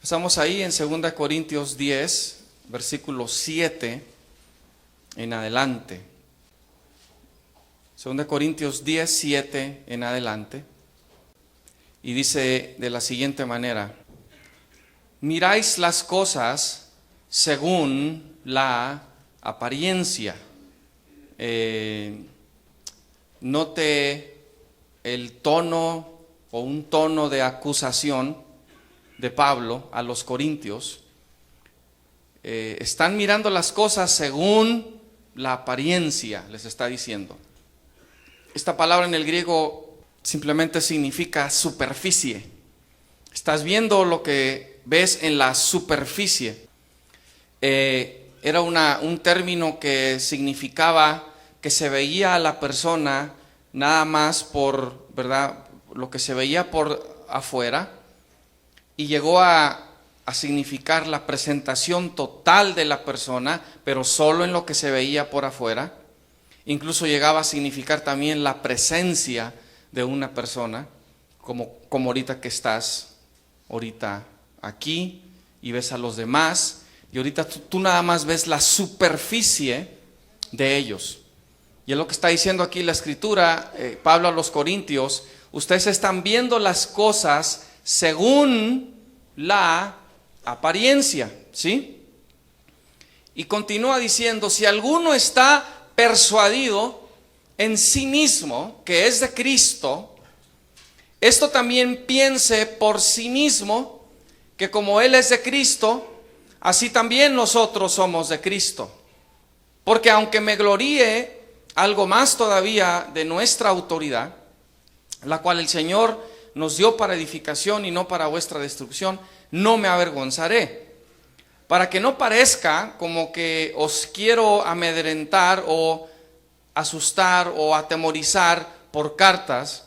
Estamos ahí en 2 Corintios 10, versículo 7 en adelante. 2 Corintios 10, 7 en adelante. Y dice de la siguiente manera: miráis las cosas según la apariencia. Note el tono o un tono de acusación de Pablo a los corintios. Están mirando las cosas según la apariencia, les está diciendo. Esta palabra en el griego simplemente significa superficie. Estás viendo lo que ves en la superficie. Era un término que significaba que se veía a la persona nada más por, ¿verdad?, lo que se veía por afuera, y llegó a significar la presentación total de la persona, pero solo en lo que se veía por afuera. Incluso llegaba a significar también la presencia de una persona, como ahorita que estás ahorita aquí y ves a los demás, y ahorita tú nada más ves la superficie de ellos. Y es lo que está diciendo aquí la escritura, Pablo a los corintios: ustedes están viendo las cosas según la apariencia, ¿sí? Y continúa diciendo: si alguno está persuadido en sí mismo que es de Cristo, esto también piense por sí mismo, que como Él es de Cristo, así también nosotros somos de Cristo. Porque aunque me gloríe algo más todavía de nuestra autoridad, la cual el Señor nos dio para edificación y no para vuestra destrucción, no me avergonzaré, para que no parezca como que os quiero amedrentar o asustar o atemorizar por cartas,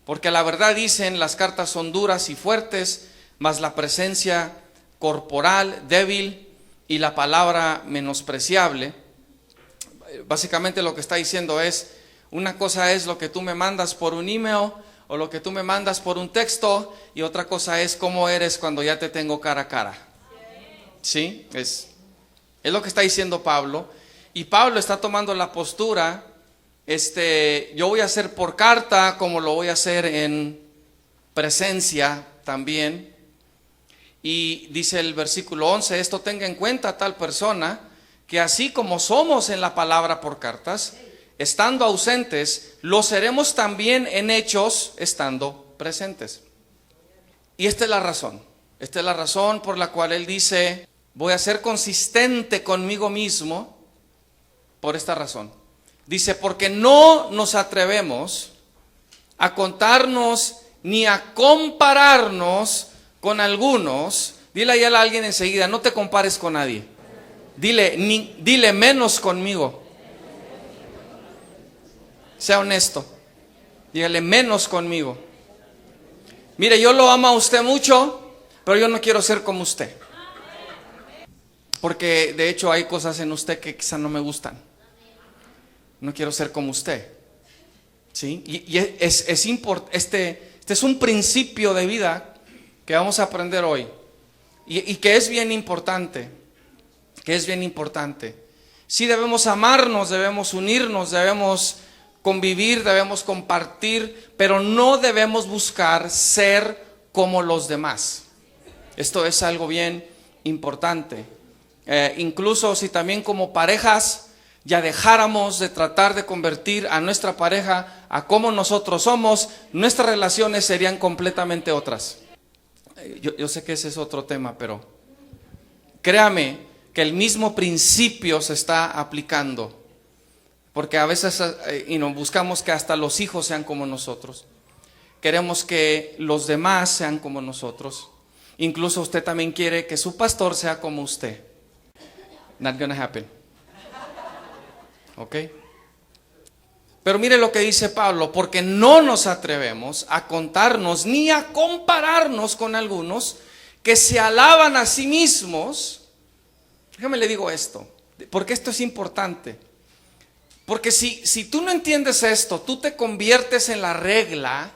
porque la verdad dicen, las cartas son duras y fuertes, mas la presencia corporal débil y la palabra menospreciable. Básicamente lo que está diciendo es: una cosa es lo que tú me mandas por un email o lo que tú me mandas por un texto, y otra cosa es cómo eres cuando ya te tengo cara a cara. ¿Sí? Es lo que está diciendo Pablo. Y Pablo está tomando la postura, yo voy a hacer por carta como lo voy a hacer en presencia también. Y dice el versículo 11: esto tenga en cuenta tal persona, que así como somos en la palabra por cartas, estando ausentes, lo seremos también en hechos, estando presentes. Y esta es la razón por la cual él dice: voy a ser consistente conmigo mismo, por esta razón. Dice: porque no nos atrevemos a contarnos ni a compararnos con algunos. Dile ahí a alguien enseguida: no te compares con nadie. Dile menos conmigo. Sea honesto. Dígale: menos conmigo. Mire, yo lo amo a usted mucho, pero yo no quiero ser como usted. Porque de hecho hay cosas en usted que quizá no me gustan. No quiero ser como usted. ¿Sí? Y este es un principio de vida que vamos a aprender hoy. Y que es bien importante. Sí, debemos amarnos, debemos unirnos, debemos convivir, debemos compartir, pero no debemos buscar ser como los demás. Esto es algo bien importante. Incluso si también como parejas ya dejáramos de tratar de convertir a nuestra pareja a como nosotros somos, nuestras relaciones serían completamente otras. Yo sé que ese es otro tema, pero créame que el mismo principio se está aplicando. Porque a veces buscamos que hasta los hijos sean como nosotros. Queremos que los demás sean como nosotros. Incluso usted también quiere que su pastor sea como usted. Not gonna happen. ¿Ok? Pero mire lo que dice Pablo: porque no nos atrevemos a contarnos ni a compararnos con algunos que se alaban a sí mismos. Déjame le digo esto, porque esto es importante. Porque si tú no entiendes esto, tú te conviertes en la regla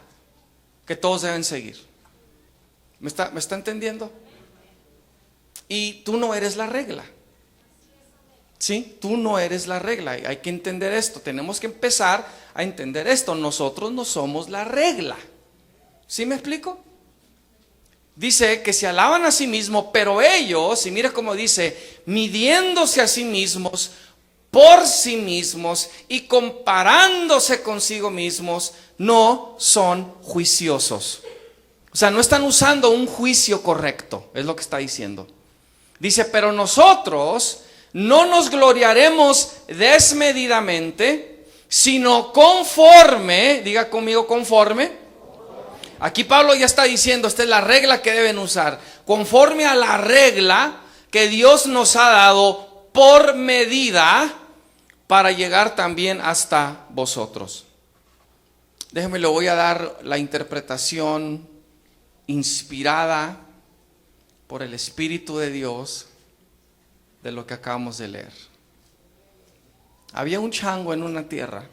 que todos deben seguir. ¿Me está entendiendo? Y tú no eres la regla. ¿Sí? Tú no eres la regla. Hay que entender esto. Tenemos que empezar a entender esto. Nosotros no somos la regla. ¿Sí me explico? Dice que se alaban a sí mismos, pero ellos, y mira cómo dice, midiéndose a sí mismos, por sí mismos y comparándose consigo mismos, no son juiciosos. O sea, no están usando un juicio correcto, es lo que está diciendo. Dice, pero nosotros no nos gloriaremos desmedidamente, sino conforme, diga conmigo conforme. Aquí Pablo ya está diciendo, esta es la regla que deben usar, conforme a la regla que Dios nos ha dado por medida para llegar también hasta vosotros. Déjenme, le voy a dar la interpretación inspirada por el Espíritu de Dios de lo que acabamos de leer. Había un chango en una tierra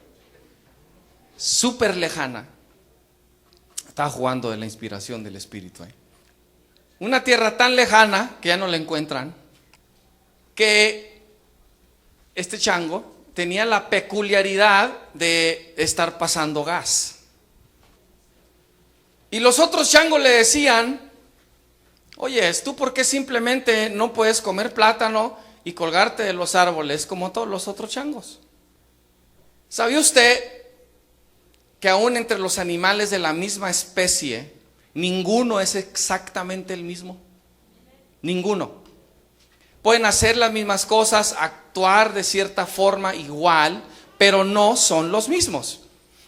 súper lejana. Estaba jugando de la inspiración del Espíritu ahí. Una tierra tan lejana que ya no la encuentran, que este chango tenía la peculiaridad de estar pasando gas. Y los otros changos le decían, oye, ¿tú por qué simplemente no puedes comer plátano y colgarte de los árboles como todos los otros changos? ¿Sabía usted que aún entre los animales de la misma especie, ninguno es exactamente el mismo? Ninguno. Pueden hacer las mismas cosas, actuar de cierta forma igual, pero no son los mismos.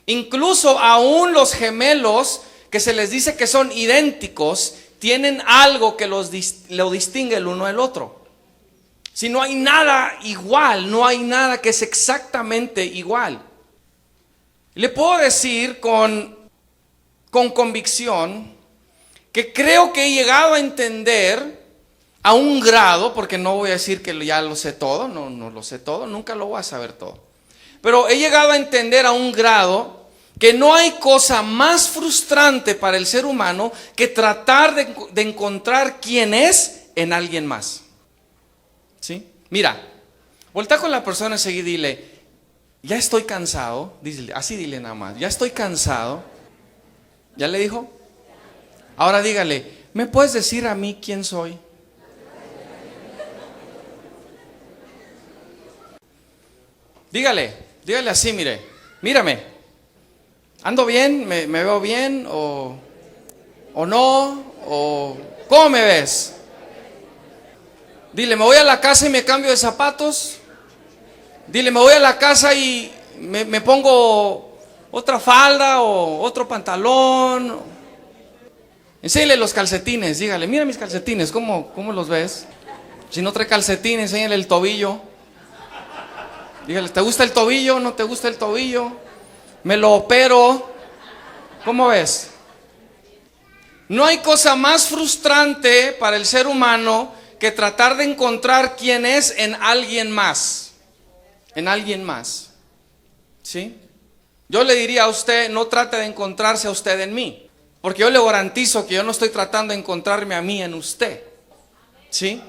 Incluso aún los gemelos, que se les dice que son idénticos, tienen algo que lo distingue el uno del otro. Si no hay nada igual, no hay nada que es exactamente igual. Le puedo decir con convicción que creo que he llegado a entender a un grado, porque no voy a decir que ya lo sé todo, no lo sé todo, nunca lo voy a saber todo. Pero he llegado a entender a un grado que no hay cosa más frustrante para el ser humano que tratar de encontrar quién es en alguien más. ¿Sí? Mira, voltea con la persona enseguida y dile, ya estoy cansado, así dile nada más, ya estoy cansado. ¿Ya le dijo? Ahora dígale, ¿me puedes decir a mí quién soy? Dígale así, mírame, ¿ando bien? ¿Me veo bien? ¿O no? ¿O cómo me ves? Dile, ¿me voy a la casa y me cambio de zapatos? Dile, me voy a la casa y me pongo otra falda o otro pantalón. Enséñale los calcetines, dígale, mira mis calcetines, ¿cómo los ves? Si no trae calcetines, enséñale el tobillo. Dígale, ¿te gusta el tobillo? ¿No te gusta el tobillo? Me lo opero. ¿Cómo ves? No hay cosa más frustrante para el ser humano que tratar de encontrar quién es en alguien más. En alguien más. ¿Sí? Yo le diría a usted, no trate de encontrarse a usted en mí, porque yo le garantizo que yo no estoy tratando de encontrarme a mí en usted. ¿Sí?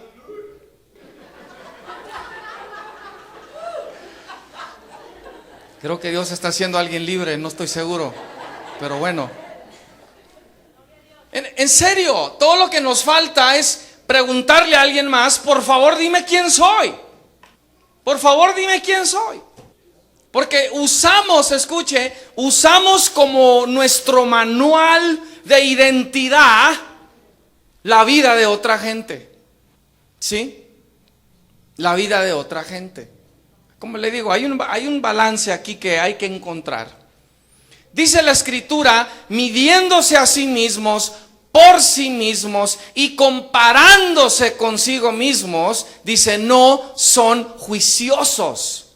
Creo que Dios está haciendo a alguien libre, no estoy seguro, pero bueno. En serio, todo lo que nos falta es preguntarle a alguien más, por favor dime quién soy. Por favor dime quién soy. Porque usamos como nuestro manual de identidad la vida de otra gente. ¿Sí? La vida de otra gente. Como le digo, hay un balance aquí que hay que encontrar. Dice la Escritura, midiéndose a sí mismos, por sí mismos y comparándose consigo mismos, dice, no son juiciosos.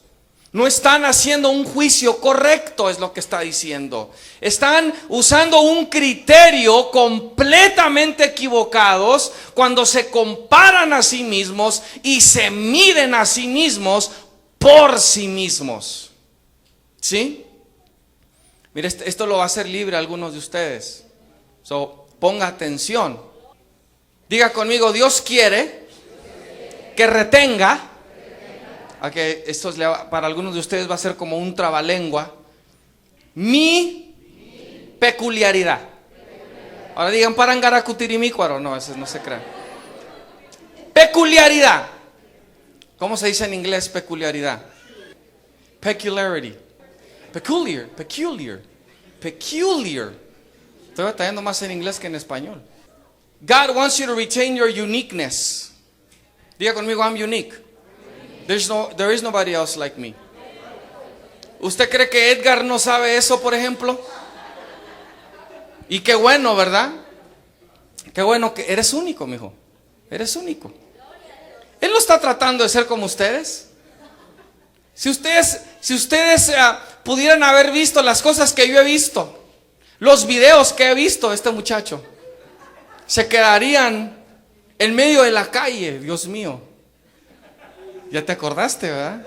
No están haciendo un juicio correcto, es lo que está diciendo. Están usando un criterio completamente equivocados cuando se comparan a sí mismos y se miden a sí mismos por sí mismos. ¿Sí? Mire, esto lo va a hacer libre a algunos de ustedes. Ponga atención. Diga conmigo, Dios quiere que retenga. Okay, esto para algunos de ustedes va a ser como un trabalengua. Mi peculiaridad. Ahora digan parangaracutirimícuaro. No, eso no se crea. Peculiaridad. ¿Cómo se dice en inglés peculiaridad? Peculiarity. Peculiar. Estoy batallando más en inglés que en español. God wants you to retain your uniqueness. Diga conmigo, I'm unique. There is nobody else like me. ¿Usted cree que Edgar no sabe eso, por ejemplo? Y qué bueno, ¿verdad? Qué bueno que eres único, mijo. Eres único. Él no está tratando de ser como ustedes. Si ustedes pudieran haber visto las cosas que yo he visto, los videos que he visto de este muchacho, se quedarían en medio de la calle. Dios mío. Ya te acordaste, ¿verdad?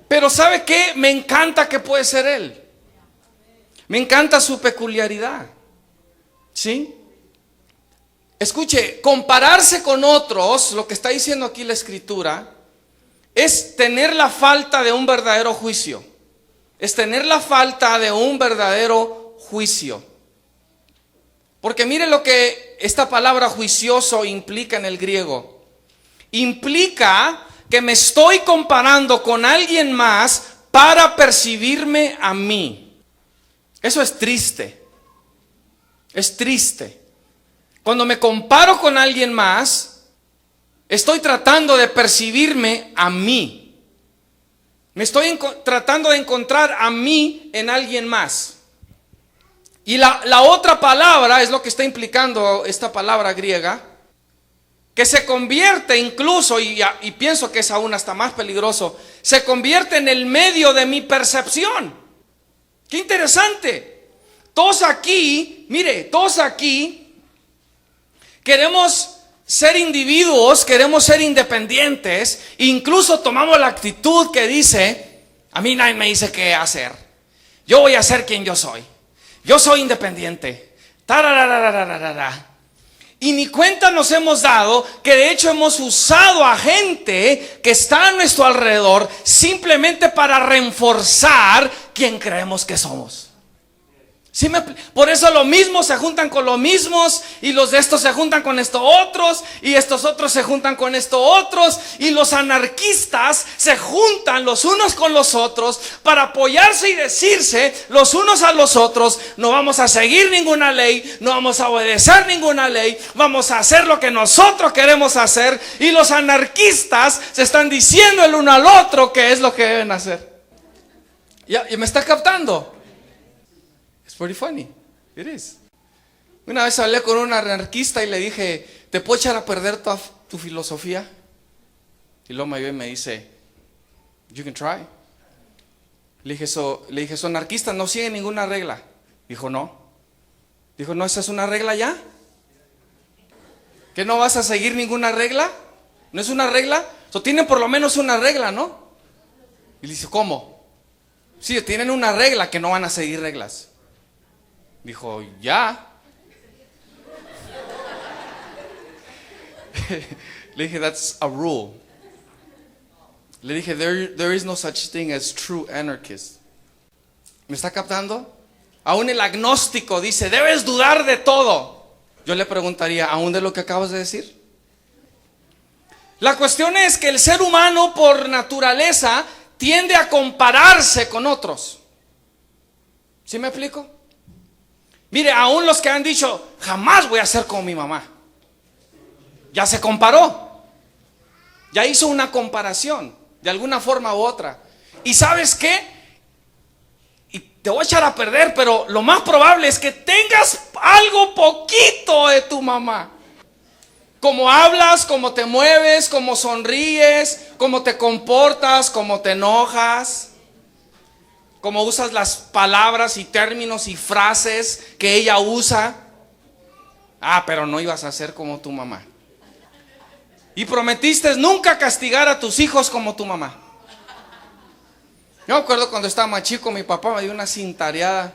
Pero ¿sabe qué? Me encanta que puede ser él. Me encanta su peculiaridad. ¿Sí? Escuche, compararse con otros, lo que está diciendo aquí la Escritura, es tener la falta de un verdadero juicio. Es tener la falta de un verdadero juicio. Porque mire lo que esta palabra juicioso implica en el griego. Implica que me estoy comparando con alguien más para percibirme a mí. Eso es triste. Es triste. Cuando me comparo con alguien más, estoy tratando de percibirme a mí. Me estoy tratando de encontrar a mí en alguien más. Y la otra palabra es lo que está implicando esta palabra griega, que se convierte incluso, y pienso que es aún hasta más peligroso, se convierte en el medio de mi percepción. ¡Qué interesante! Todos aquí, mire, todos aquí queremos ser individuos, queremos ser independientes, incluso tomamos la actitud que dice, a mí nadie me dice qué hacer, yo voy a ser quien yo soy soy independiente. Y ni cuenta nos hemos dado que de hecho hemos usado a gente que está a nuestro alrededor simplemente para reforzar quien creemos que somos. ¿Sí por eso lo mismo se juntan con los mismos, y los de estos se juntan con estos otros, y estos otros se juntan con estos otros, y los anarquistas se juntan los unos con los otros para apoyarse y decirse los unos a los otros: no vamos a seguir ninguna ley, no vamos a obedecer ninguna ley, vamos a hacer lo que nosotros queremos hacer. Y los anarquistas se están diciendo el uno al otro qué es lo que deben hacer. ¿Ya me está captando? Pretty funny. It is. Una vez hablé con un anarquista y le dije: ¿te puedo echar a perder tu filosofía? Y luego me vio y me dice: you can try. Le dije, ¿so anarquistas no siguen ninguna regla? Dijo, no. Dijo, ¿no, esa es una regla ya? ¿Que no vas a seguir ninguna regla? ¿No es una regla? Tienen por lo menos una regla, ¿no? Y le dice, ¿cómo? Sí, tienen una regla, que no van a seguir reglas. Dijo, ya. Le dije, that's a rule. Le dije, there is no such thing as true anarchist. ¿Me está captando? Aún el agnóstico dice, debes dudar de todo. Yo le preguntaría, ¿aún de lo que acabas de decir? La cuestión es que el ser humano por naturaleza tiende a compararse con otros. ¿Sí me explico? Mire, aún los que han dicho, jamás voy a ser como mi mamá, ya se comparó, ya hizo una comparación de alguna forma u otra. ¿Y sabes qué? Y te voy a echar a perder, pero lo más probable es que tengas algo poquito de tu mamá. Cómo hablas, cómo te mueves, cómo sonríes, cómo te comportas, cómo te enojas, cómo usas las palabras y términos y frases que ella usa. Pero no ibas a ser como tu mamá. Y prometiste nunca castigar a tus hijos como tu mamá. Yo me acuerdo cuando estaba más chico, mi papá me dio una cintareada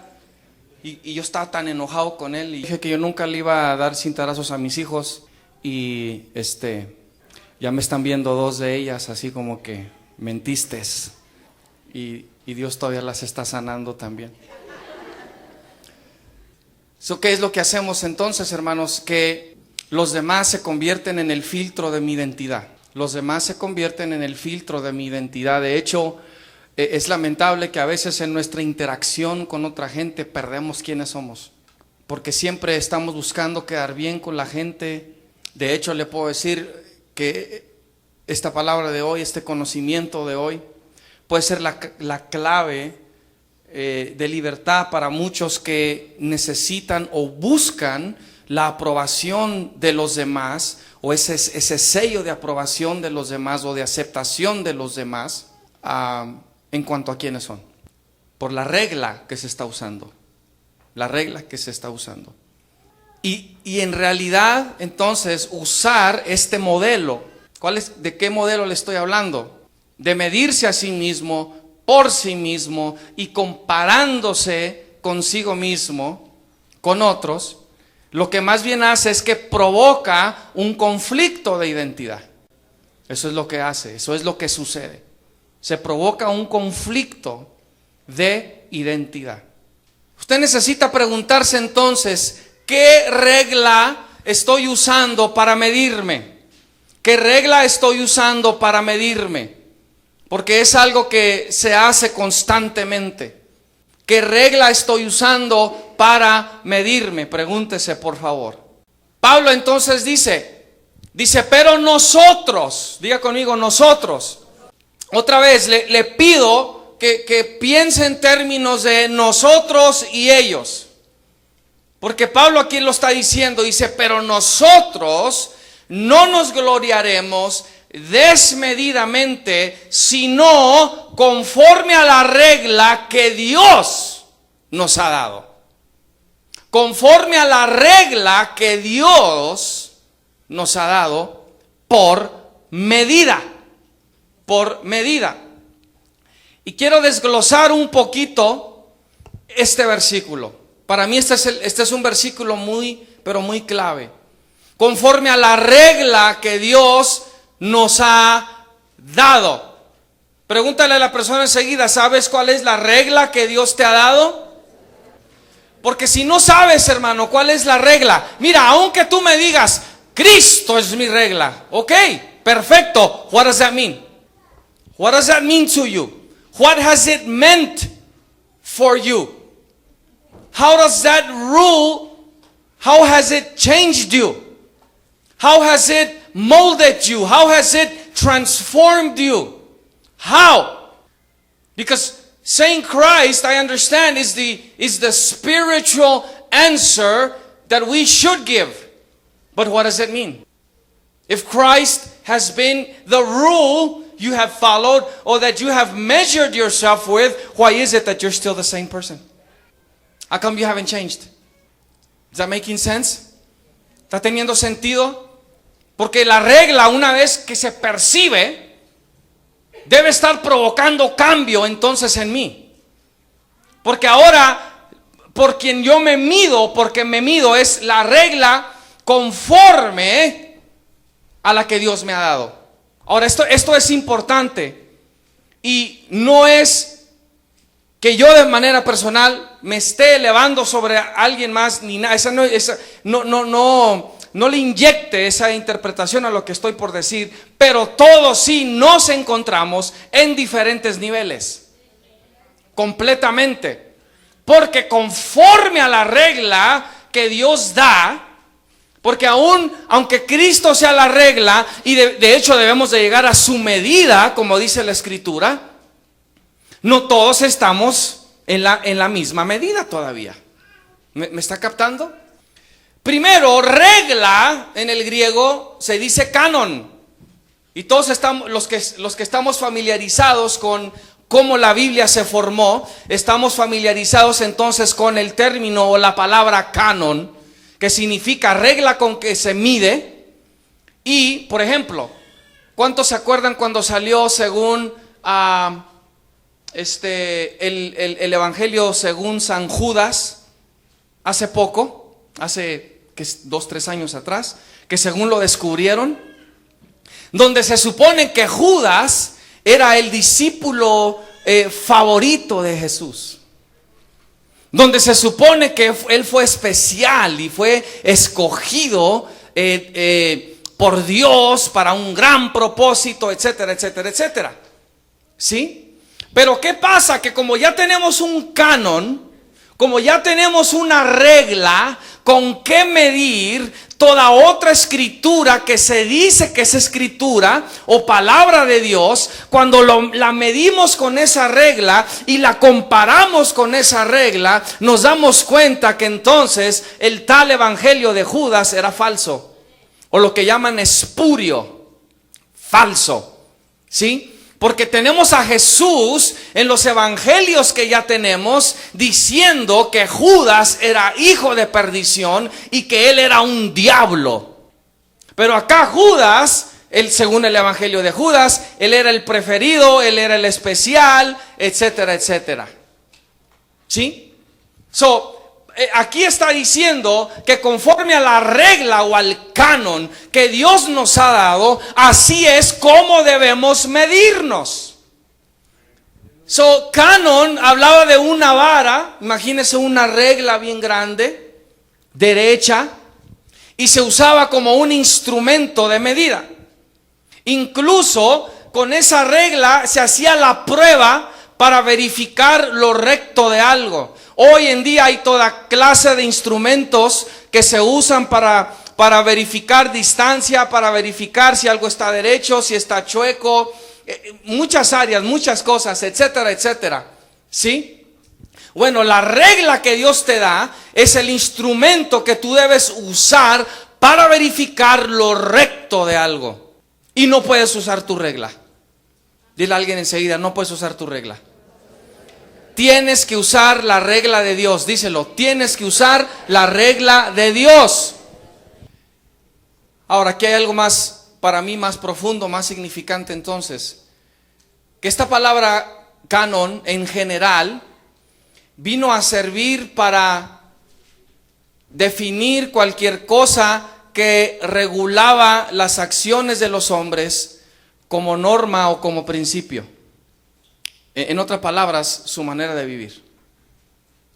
y yo estaba tan enojado con él y dije que yo nunca le iba a dar cintarazos a mis hijos. Y Ya me están viendo dos de ellas así como que mentiste. Y Dios todavía las está sanando también. ¿Qué es lo que hacemos entonces, hermanos? Que los demás se convierten en el filtro de mi identidad. Los demás se convierten en el filtro de mi identidad. De hecho, es lamentable que a veces en nuestra interacción con otra gente perdemos quiénes somos. Porque siempre estamos buscando quedar bien con la gente. De hecho, le puedo decir que esta palabra de hoy, este conocimiento de hoy, puede ser la clave de libertad para muchos que necesitan o buscan la aprobación de los demás, o ese sello de aprobación de los demás o de aceptación de los demás en cuanto a quiénes son, por la regla que se está usando. La regla que se está usando. Y en realidad, entonces, usar este modelo. ¿De qué modelo le estoy hablando? De medirse a sí mismo, por sí mismo, y comparándose consigo mismo, con otros, lo que más bien hace es que provoca un conflicto de identidad. Eso es lo que hace, eso es lo que sucede. Se provoca un conflicto de identidad. Usted necesita preguntarse entonces, ¿qué regla estoy usando para medirme? ¿Qué regla estoy usando para medirme? Porque es algo que se hace constantemente. ¿Qué regla estoy usando para medirme? Pregúntese, por favor. Pablo entonces dice, pero nosotros, diga conmigo, nosotros. Otra vez le pido que piense en términos de nosotros y ellos. Porque Pablo aquí lo está diciendo, dice, pero nosotros no nos gloriaremos desmedidamente, sino conforme a la regla que Dios nos ha dado. Conforme a la regla que Dios nos ha dado por medida. Por medida. Y quiero desglosar un poquito este versículo. Para mí este es un versículo pero muy clave. Conforme a la regla que Dios nos ha dado. Pregúntale a la persona enseguida, ¿sabes cuál es la regla que Dios te ha dado? Porque si no sabes, hermano, cuál es la regla, mira, aunque tú me digas, Cristo es mi regla, ok, perfecto, what does that mean? What does that mean to you? What has it meant for you? How does that rule, how has it changed you? How has it molded you? How has it transformed you? How? Because saying Christ, I understand, is the spiritual answer that we should give. But what does it mean? If Christ has been the rule you have followed, or that you have measured yourself with, why is it that you're still the same person? How come you haven't changed? Is that making sense? ¿Está teniendo sentido? Porque la regla, una vez que se percibe, debe estar provocando cambio entonces en mí. Porque ahora, por quien yo me mido, porque me mido, es la regla conforme a la que Dios me ha dado. Ahora, esto es importante. Y no es que yo de manera personal me esté elevando sobre alguien más, ni nada. No le inyecte esa interpretación a lo que estoy por decir, pero todos sí nos encontramos en diferentes niveles, completamente, porque conforme a la regla que Dios da, porque aunque Cristo sea la regla, y de hecho debemos de llegar a su medida, como dice la Escritura, no todos estamos en la misma medida todavía. ¿Me está captando? Primero, regla en el griego se dice canon. Y todos estamos, los que estamos familiarizados con cómo la Biblia se formó, estamos familiarizados entonces con el término o la palabra canon, que significa regla con que se mide. Y, por ejemplo, ¿cuántos se acuerdan cuando salió según el Evangelio según San Judas hace poco, hace 2-3 años atrás, que según lo descubrieron, donde se supone que Judas era el discípulo favorito de Jesús, donde se supone que él fue especial y fue escogido por Dios para un gran propósito, etcétera, etcétera, etcétera. ¿Sí? Pero ¿qué pasa? Que como ya tenemos un canon, como ya tenemos una regla con qué medir toda otra escritura que se dice que es escritura o palabra de Dios, cuando la medimos con esa regla y la comparamos con esa regla, nos damos cuenta que entonces el tal evangelio de Judas era falso, o lo que llaman espurio, falso, ¿sí? Porque tenemos a Jesús en los evangelios que ya tenemos diciendo que Judas era hijo de perdición y que él era un diablo. Pero acá Judas, según el evangelio de Judas, él era el preferido, él era el especial, etcétera, etcétera. ¿Sí? Aquí está diciendo que conforme a la regla o al canon que Dios nos ha dado, así es como debemos medirnos. Canon hablaba de una vara, imagínense una regla bien grande, derecha, y se usaba como un instrumento de medida. Incluso con esa regla se hacía la prueba para verificar lo recto de algo. Hoy en día hay toda clase de instrumentos que se usan para verificar distancia, para verificar si algo está derecho, si está chueco, muchas áreas, muchas cosas, etcétera, etcétera. ¿Sí? Bueno, la regla que Dios te da es el instrumento que tú debes usar para verificar lo recto de algo. Y no puedes usar tu regla. Dile a alguien enseguida, no puedes usar tu regla. Tienes que usar la regla de Dios, díselo, tienes que usar la regla de Dios. Ahora, aquí hay algo más, para mí, más profundo, más significante entonces. Que esta palabra canon en general vino a servir para definir cualquier cosa que regulaba las acciones de los hombres como norma o como principio. En otras palabras, su manera de vivir.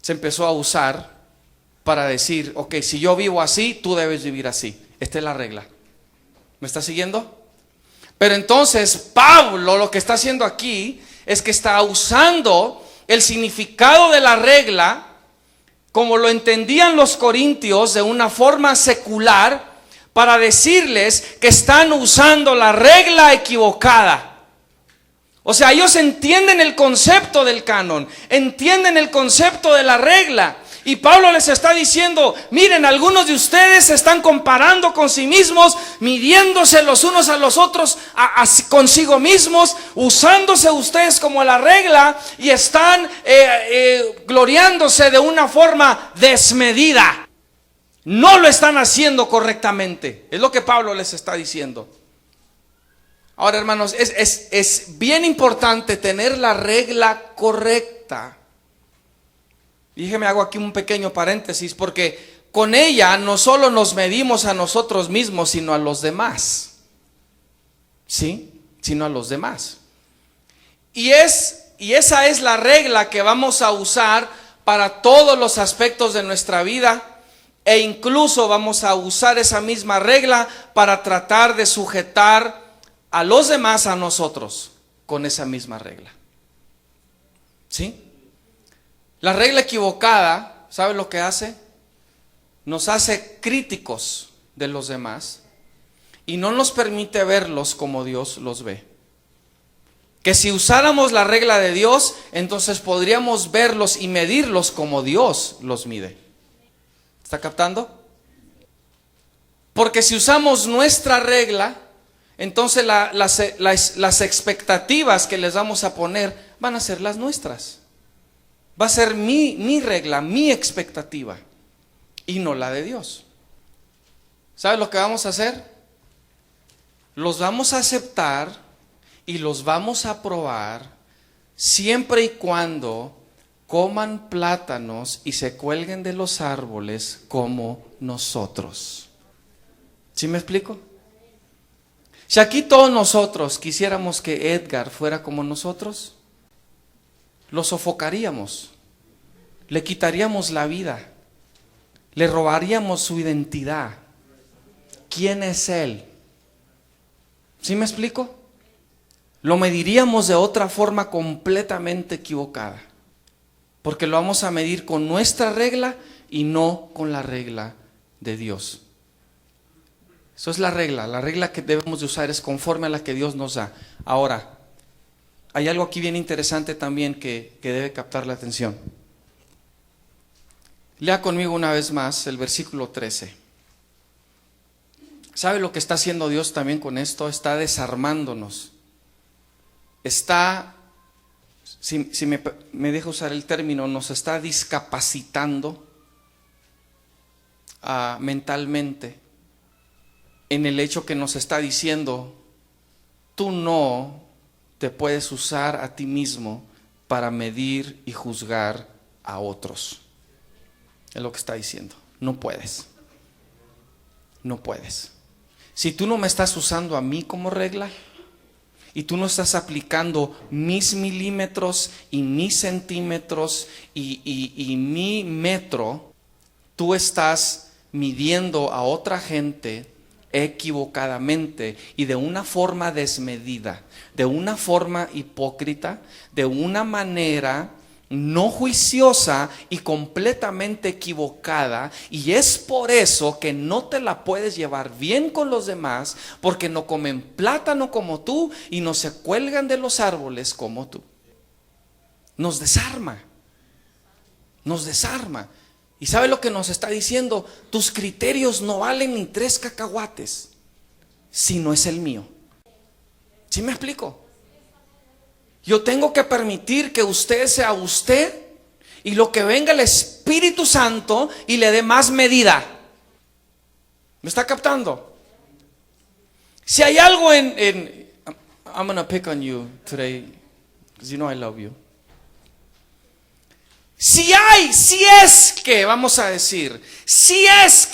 Se empezó a usar para decir, ok, si yo vivo así, tú debes vivir así. Esta es la regla. ¿Me está siguiendo? Pero entonces Pablo lo que está haciendo aquí es que está usando el significado de la regla como lo entendían los corintios de una forma secular para decirles que están usando la regla equivocada. O sea, ellos entienden el concepto del canon, entienden el concepto de la regla. Y Pablo les está diciendo, miren, algunos de ustedes se están comparando con sí mismos, midiéndose los unos a los otros, consigo mismos, usándose ustedes como la regla y están gloriándose de una forma desmedida. No lo están haciendo correctamente. Es lo que Pablo les está diciendo. Ahora, hermanos, es bien importante tener la regla correcta. Déjeme hago aquí un pequeño paréntesis, porque con ella no solo nos medimos a nosotros mismos, sino a los demás. ¿Sí? Sino a los demás. Y esa es la regla que vamos a usar para todos los aspectos de nuestra vida. E incluso vamos a usar esa misma regla para tratar de sujetar a los demás a nosotros con esa misma regla. ¿Sí? La regla equivocada, ¿sabe lo que hace? Nos hace críticos de los demás y no nos permite verlos como Dios los ve. Que si usáramos la regla de Dios, entonces podríamos verlos y medirlos como Dios los mide. ¿Está captando? Porque si usamos nuestra regla, entonces las expectativas que les vamos a poner van a ser las nuestras. Va a ser mi regla, mi expectativa, y no la de Dios. ¿Sabes lo que vamos a hacer? Los vamos a aceptar y los vamos a probar siempre y cuando coman plátanos y se cuelguen de los árboles como nosotros. ¿Sí me explico? Si aquí todos nosotros quisiéramos que Edgar fuera como nosotros, lo sofocaríamos, le quitaríamos la vida, le robaríamos su identidad. ¿Quién es él? ¿Sí me explico? Lo mediríamos de otra forma completamente equivocada, porque lo vamos a medir con nuestra regla y no con la regla de Dios. Eso es la regla que debemos de usar es conforme a la que Dios nos da. Ahora, hay algo aquí bien interesante también que debe captar la atención. Lea conmigo una vez más el versículo 13. ¿Sabe lo que está haciendo Dios también con esto? Está desarmándonos. Está, si me deja usar el término, nos está discapacitando mentalmente, en el hecho que nos está diciendo, tú no te puedes usar a ti mismo para medir y juzgar a otros. Es lo que está diciendo. No puedes. No puedes. Si tú no me estás usando a mí como regla, y tú no estás aplicando mis milímetros y mis centímetros y mi metro, tú estás midiendo a otra gente equivocadamente y de una forma desmedida, de una forma hipócrita, de una manera no juiciosa y completamente equivocada, y es por eso que no te la puedes llevar bien con los demás, porque no comen plátano como tú y no se cuelgan de los árboles como tú. Nos desarma, nos desarma. ¿Y sabe lo que nos está diciendo? Tus criterios no valen ni 3 cacahuates si no es el mío. ¿Sí me explico? Yo tengo que permitir que usted sea usted y lo que venga el Espíritu Santo y le dé más medida. ¿Me está captando? Si hay algo I'm gonna pick on you today because you know I love you. Si es que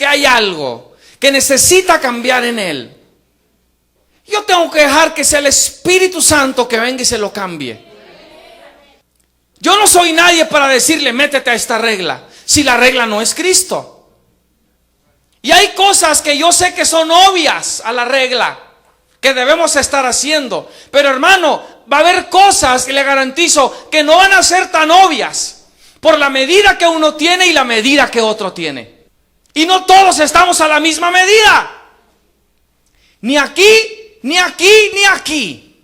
hay algo que necesita cambiar en él, yo tengo que dejar que sea el Espíritu Santo que venga y se lo cambie. Yo no soy nadie para decirle, métete a esta regla, si la regla no es Cristo. Y hay cosas que yo sé que son obvias a la regla, que debemos estar haciendo. Pero hermano, va a haber cosas que le garantizo que no van a ser tan obvias, por la medida que uno tiene y la medida que otro tiene. Y no todos estamos a la misma medida. Ni aquí, ni aquí, ni aquí.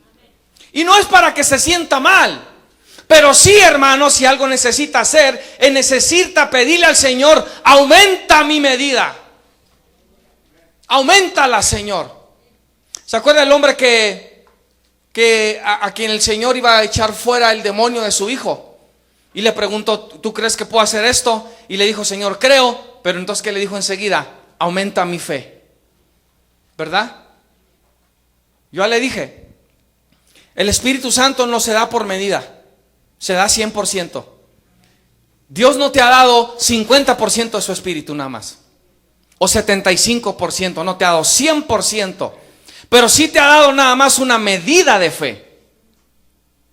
Y no es para que se sienta mal. Pero sí, hermano, si algo necesita hacer, necesita pedirle al Señor, aumenta mi medida. Auméntala, Señor. ¿Se acuerda el hombre que a quien el Señor iba a echar fuera el demonio de su hijo? Y le preguntó, ¿tú crees que puedo hacer esto? Y le dijo, Señor, creo. Pero entonces, ¿qué le dijo enseguida? Aumenta mi fe. ¿Verdad? Yo le dije, el Espíritu Santo no se da por medida, se da 100%. Dios no te ha dado 50% de su Espíritu nada más, o 75%, no te ha dado 100%. Pero sí te ha dado nada más una medida de fe.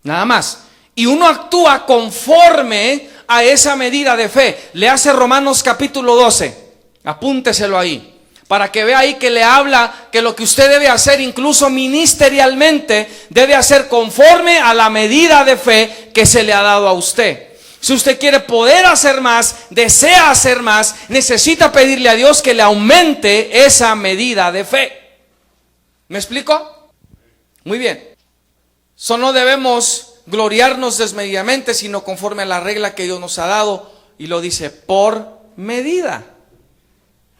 Nada más. Y uno actúa conforme a esa medida de fe. Le hace Romanos capítulo 12. Apúnteselo ahí, para que vea ahí que le habla que lo que usted debe hacer, incluso ministerialmente, debe hacer conforme a la medida de fe que se le ha dado a usted. Si usted quiere poder hacer más, desea hacer más, necesita pedirle a Dios que le aumente esa medida de fe. ¿Me explico? Muy bien. No debemos gloriarnos desmedidamente, sino conforme a la regla que Dios nos ha dado. Y lo dice, por medida.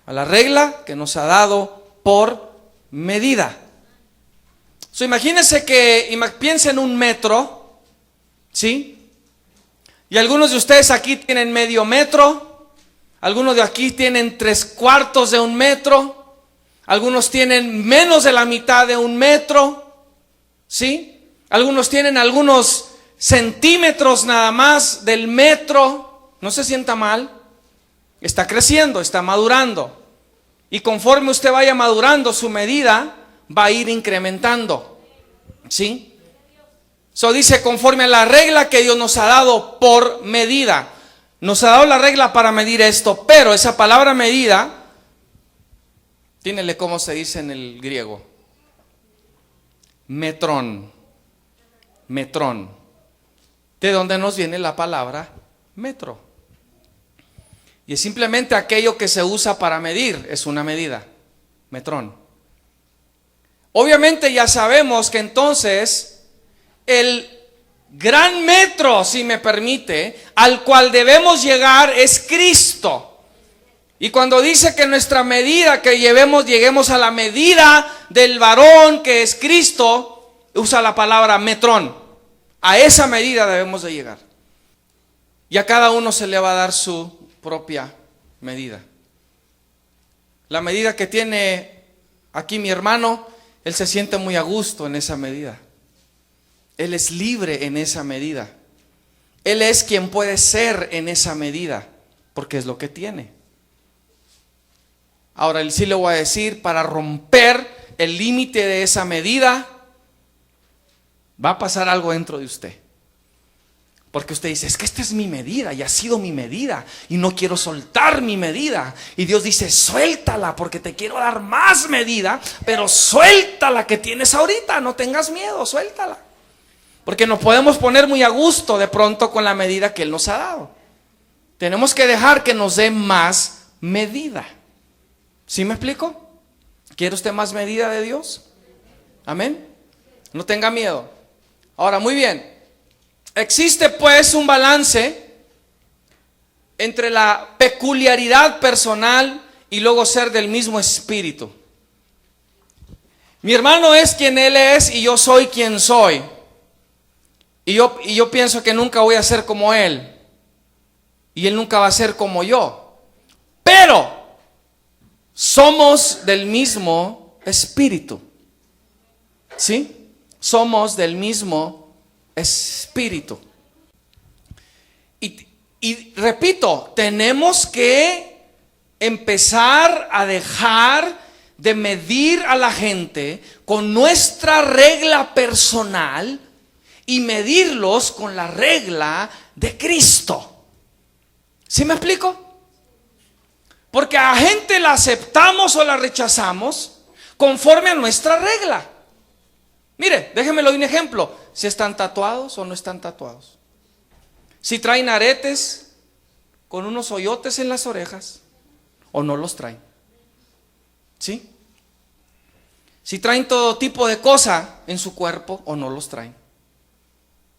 A la regla que nos ha dado por medida. Imagínense que piensen en un metro, ¿sí? Y algunos de ustedes aquí tienen medio metro, algunos de aquí tienen 3/4 de un metro, algunos tienen menos de la mitad de un metro, ¿sí? Algunos tienen algunos centímetros nada más del metro. No se sienta mal, está creciendo, está madurando. Y conforme usted vaya madurando, su medida va a ir incrementando. ¿Sí? So dice conforme a la regla que Dios nos ha dado por medida. Nos ha dado la regla para medir esto, pero esa palabra medida, tínele cómo se dice en el griego. Metrón. Metrón. De donde nos viene la palabra metro. Y es simplemente aquello que se usa para medir, es una medida. Metrón. Obviamente ya sabemos que entonces el gran metro, si me permite, al cual debemos llegar es Cristo. Y cuando dice que nuestra medida, que lleguemos a la medida del varón que es Cristo, usa la palabra metrón. A esa medida debemos de llegar. Y a cada uno se le va a dar su propia medida. La medida que tiene aquí mi hermano, él se siente muy a gusto en esa medida. Él es libre en esa medida. Él es quien puede ser en esa medida, porque es lo que tiene. Ahora, sí le voy a decir, para romper el límite de esa medida, va a pasar algo dentro de usted. Porque usted dice, es que esta es mi medida y ha sido mi medida y no quiero soltar mi medida. Y Dios dice, suéltala porque te quiero dar más medida, pero suéltala que tienes ahorita, no tengas miedo, suéltala. Porque nos podemos poner muy a gusto de pronto con la medida que Él nos ha dado. Tenemos que dejar que nos dé más medida. ¿Sí me explico? ¿Quiere usted más medida de Dios? Amén. No tenga miedo. Ahora, muy bien. Existe pues un balance entre la peculiaridad personal y luego ser del mismo espíritu. Mi hermano es quien él es y yo soy quien soy. Y yo pienso que nunca voy a ser como él. Y él nunca va a ser como yo. Pero somos del mismo espíritu. ¿Sí? Somos del mismo espíritu. Y repito, tenemos que empezar a dejar de medir a la gente con nuestra regla personal y medirlos con la regla de Cristo. ¿Sí me explico? Porque a la gente la aceptamos o la rechazamos conforme a nuestra regla. Mire, déjenmelo de un ejemplo. Si están tatuados o no están tatuados. Si traen aretes con unos hoyotes en las orejas o no los traen. ¿Sí? Si traen todo tipo de cosa en su cuerpo o no los traen.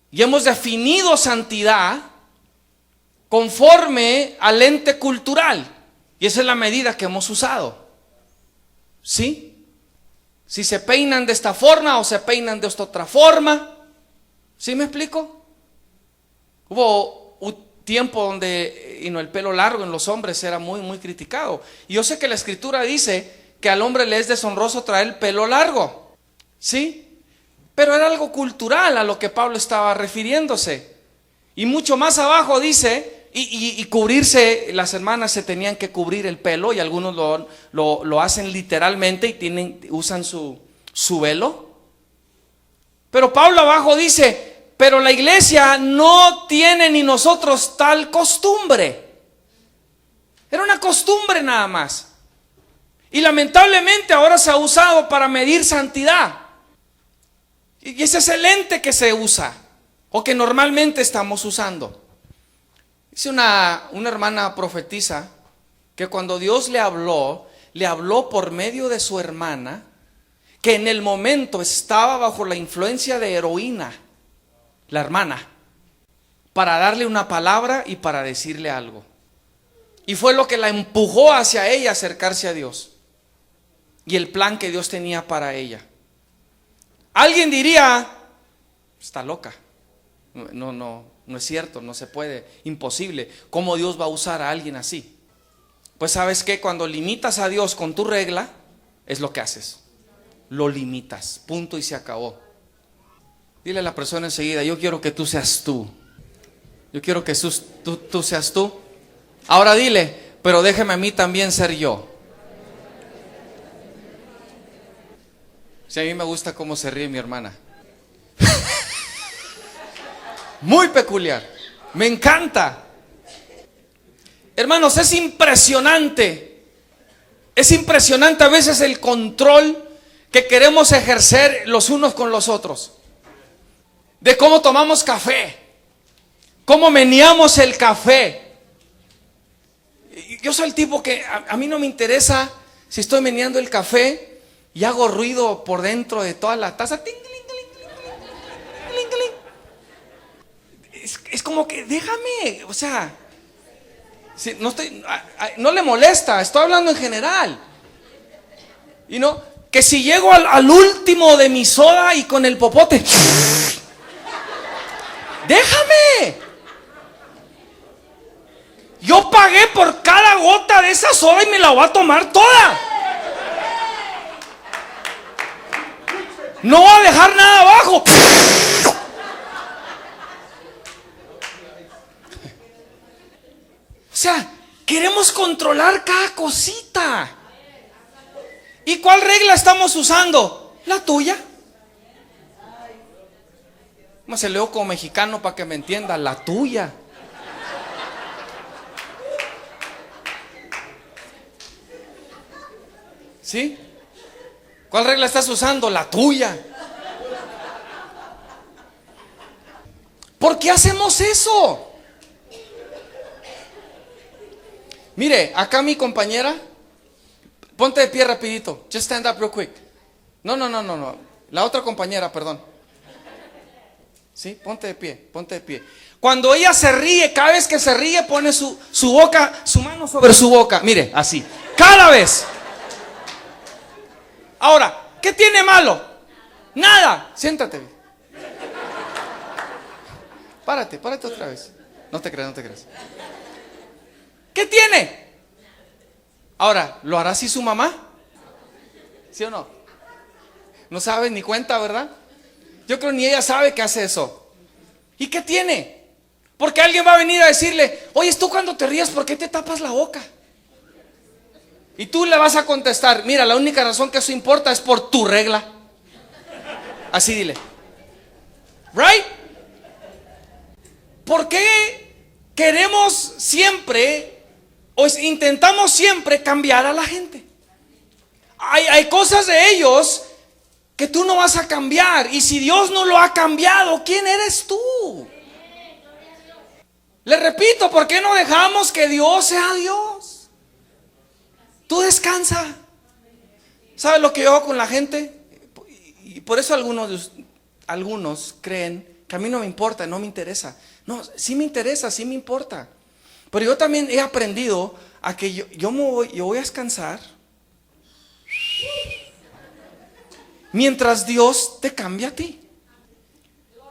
Y hemos definido santidad conforme al ente cultural. Y esa es la medida que hemos usado. ¿Sí? Si se peinan de esta forma o se peinan de esta otra forma. ¿Sí me explico? Hubo un tiempo donde el pelo largo en los hombres era muy, muy criticado. Y yo sé que la escritura dice que al hombre le es deshonroso traer el pelo largo. ¿Sí? Pero era algo cultural a lo que Pablo estaba refiriéndose. Y mucho más abajo dice, y cubrirse, las hermanas se tenían que cubrir el pelo, y algunos lo hacen literalmente y usan su velo. Pero Pablo abajo dice, pero la iglesia no tiene ni nosotros tal costumbre. Era una costumbre nada más. Y lamentablemente ahora se ha usado para medir santidad. Y ese es el lente que se usa, o que normalmente estamos usando. Dice una hermana profetiza que cuando Dios le habló por medio de su hermana, que en el momento estaba bajo la influencia de heroína, la hermana, para darle una palabra y para decirle algo. Y fue lo que la empujó hacia ella a acercarse a Dios y el plan que Dios tenía para ella. Alguien diría, está loca, no es cierto, no se puede, imposible. ¿Cómo Dios va a usar a alguien así? Pues sabes que cuando limitas a Dios con tu regla, es lo que haces, lo limitas, punto y se acabó. Dile a la persona enseguida, yo quiero que tú seas tú. Yo quiero que tú seas tú. Ahora dile, pero déjeme a mí también ser yo. Si a mí me gusta cómo se ríe mi hermana. Muy peculiar. Me encanta. Hermanos, es impresionante. Es impresionante a veces el control que queremos ejercer los unos con los otros. De cómo tomamos café, cómo meneamos el café. Yo soy el tipo que a mí no me interesa si estoy meneando el café y hago ruido por dentro de toda la taza. Es como que déjame, o sea, si no le molesta, estoy hablando en general. Y no, que si llego al último de mi soda y con el popote, déjame. Yo pagué por cada gota de esa soda y me la voy a tomar toda. No voy a dejar nada abajo. O sea, queremos controlar cada cosita. ¿Y cuál regla estamos usando? La tuya. Se leo como mexicano para que me entienda. La tuya. ¿Sí? ¿Cuál regla estás usando? La tuya. ¿Por qué hacemos eso? Mire, acá mi compañera, ponte de pie rapidito. Just stand up real quick. No. La otra compañera, perdón. Sí, ponte de pie. Cuando ella se ríe, cada vez que se ríe, pone su boca, su mano sobre su boca. Mire, así. Cada vez. Ahora, ¿qué tiene malo? Nada. Siéntate. Párate otra vez. No te creas. ¿Qué tiene? Ahora, ¿lo hará así su mamá? ¿Sí o no? No sabe ni cuenta, ¿verdad? Yo creo ni ella sabe que hace eso. ¿Y qué tiene? Porque alguien va a venir a decirle, oye, tú cuando te ríes, ¿por qué te tapas la boca? Y tú le vas a contestar, mira, la única razón que eso importa es por tu regla. Así dile. ¿Right? ¿Por qué queremos siempre o intentamos siempre cambiar a la gente? Hay cosas de ellos que tú no vas a cambiar. Y si Dios no lo ha cambiado, ¿quién eres tú? Le repito, ¿por qué no dejamos que Dios sea Dios? Tú descansa. ¿Sabes lo que yo hago con la gente? Y por eso algunos creen que a mí no me importa, no me interesa. No, sí me interesa, sí me importa. Pero yo también he aprendido a que yo voy a descansar mientras Dios te cambia a ti.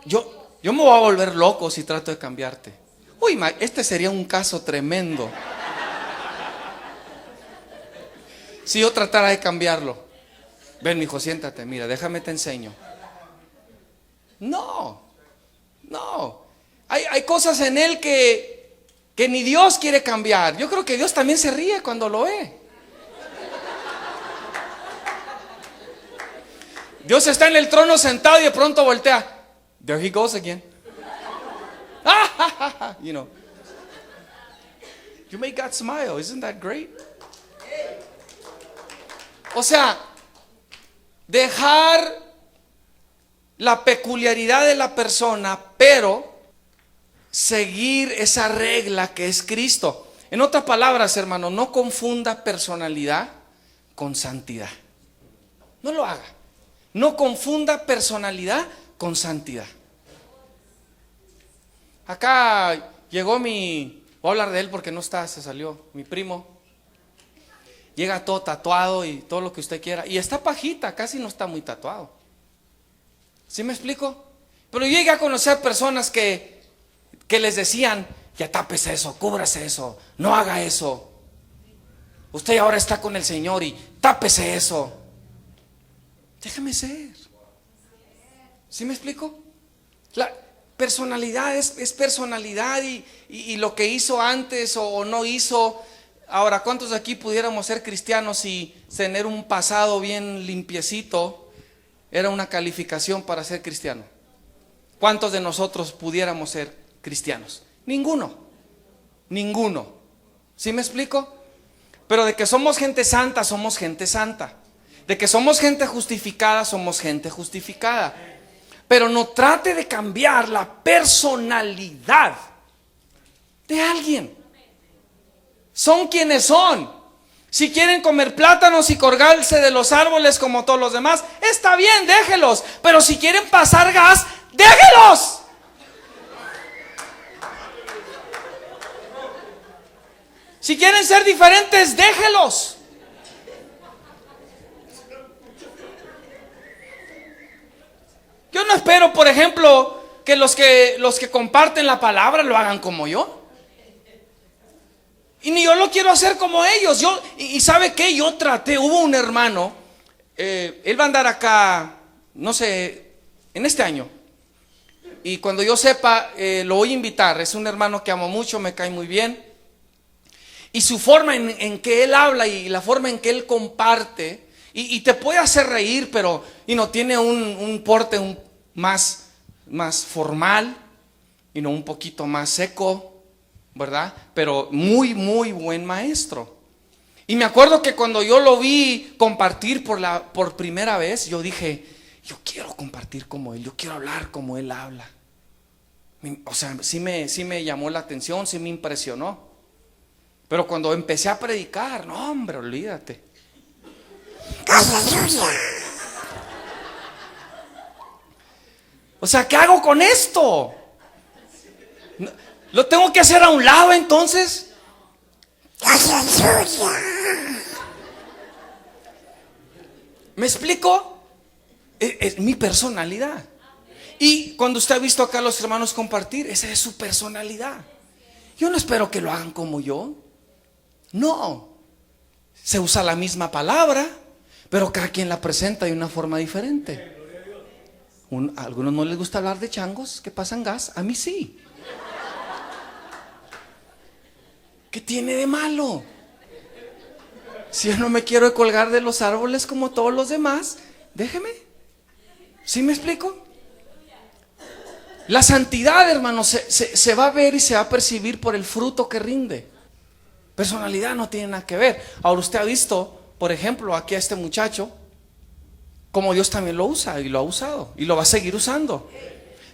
Yo me voy a volver loco si trato de cambiarte. Uy, este sería un caso tremendo si yo tratara de cambiarlo. Ven, mijo, siéntate, mira, déjame te enseño. No. Hay cosas en él que ni Dios quiere cambiar. Yo creo que Dios también se ríe cuando lo ve. Dios está en el trono sentado y de pronto voltea. There he goes again. You know. You make God smile. Isn't that great? O sea, dejar la peculiaridad de la persona, pero seguir esa regla que es Cristo. En otras palabras, hermano, no confunda personalidad con santidad. No lo haga. No confunda personalidad con santidad. Acá llegó voy a hablar de él porque no está, se salió, mi primo. Llega todo tatuado y todo lo que usted quiera. Y está pajita, casi no está muy tatuado. ¿Sí me explico? Pero yo llegué a conocer personas que les decían, ya tápese eso, cúbrase eso, no haga eso. Usted ahora está con el Señor y tápese eso. Déjame ser. ¿Sí me explico? La personalidad es personalidad y lo que hizo antes o no hizo. Ahora, ¿cuántos de aquí pudiéramos ser cristianos y tener un pasado bien limpiecito? era una calificación para ser cristiano. ¿Cuántos de nosotros pudiéramos ser cristianos? Ninguno. Ninguno. ¿Sí me explico? Pero de que somos gente santa, somos gente santa. De que somos gente justificada, somos gente justificada. Pero no trate de cambiar la personalidad de alguien. Son quienes son. Si quieren comer plátanos y colgarse de los árboles como todos los demás, está bien, déjelos. Pero si quieren pasar gas, déjelos. Si quieren ser diferentes, déjelos. Yo no espero, por ejemplo, que los que comparten la palabra lo hagan como yo. Y ni yo lo quiero hacer como ellos. Y ¿sabe qué? Yo traté, hubo un hermano, él va a andar acá, no sé, en este año. Y cuando yo sepa, lo voy a invitar. Es un hermano que amo mucho, me cae muy bien. Y su forma en que él habla y la forma en que él comparte, y te puede hacer reír, pero tiene un porte más formal, un poquito más seco, ¿verdad? Pero muy, muy buen maestro. Y me acuerdo que cuando yo lo vi compartir por primera vez, yo dije, yo quiero compartir como él, yo quiero hablar como él habla. O sea, sí me llamó la atención, sí me impresionó. Pero cuando empecé a predicar, no hombre, olvídate. O sea, ¿qué hago con esto? ¿Lo tengo que hacer a un lado entonces? ¿Me explico? Es mi personalidad. Y cuando usted ha visto acá a los hermanos compartir, esa es su personalidad. Yo no espero que lo hagan como yo. No. Se usa la misma palabra, pero cada quien la presenta de una forma diferente. A algunos no les gusta hablar de changos que pasan gas, a mí sí. ¿Qué tiene de malo? Si yo no me quiero colgar de los árboles como todos los demás, déjeme. ¿Sí me explico? La santidad, hermano, se va a ver y se va a percibir por el fruto que rinde. Personalidad no tiene nada que ver. Ahora usted ha visto, por ejemplo, aquí a este muchacho, como Dios también lo usa y lo ha usado y lo va a seguir usando.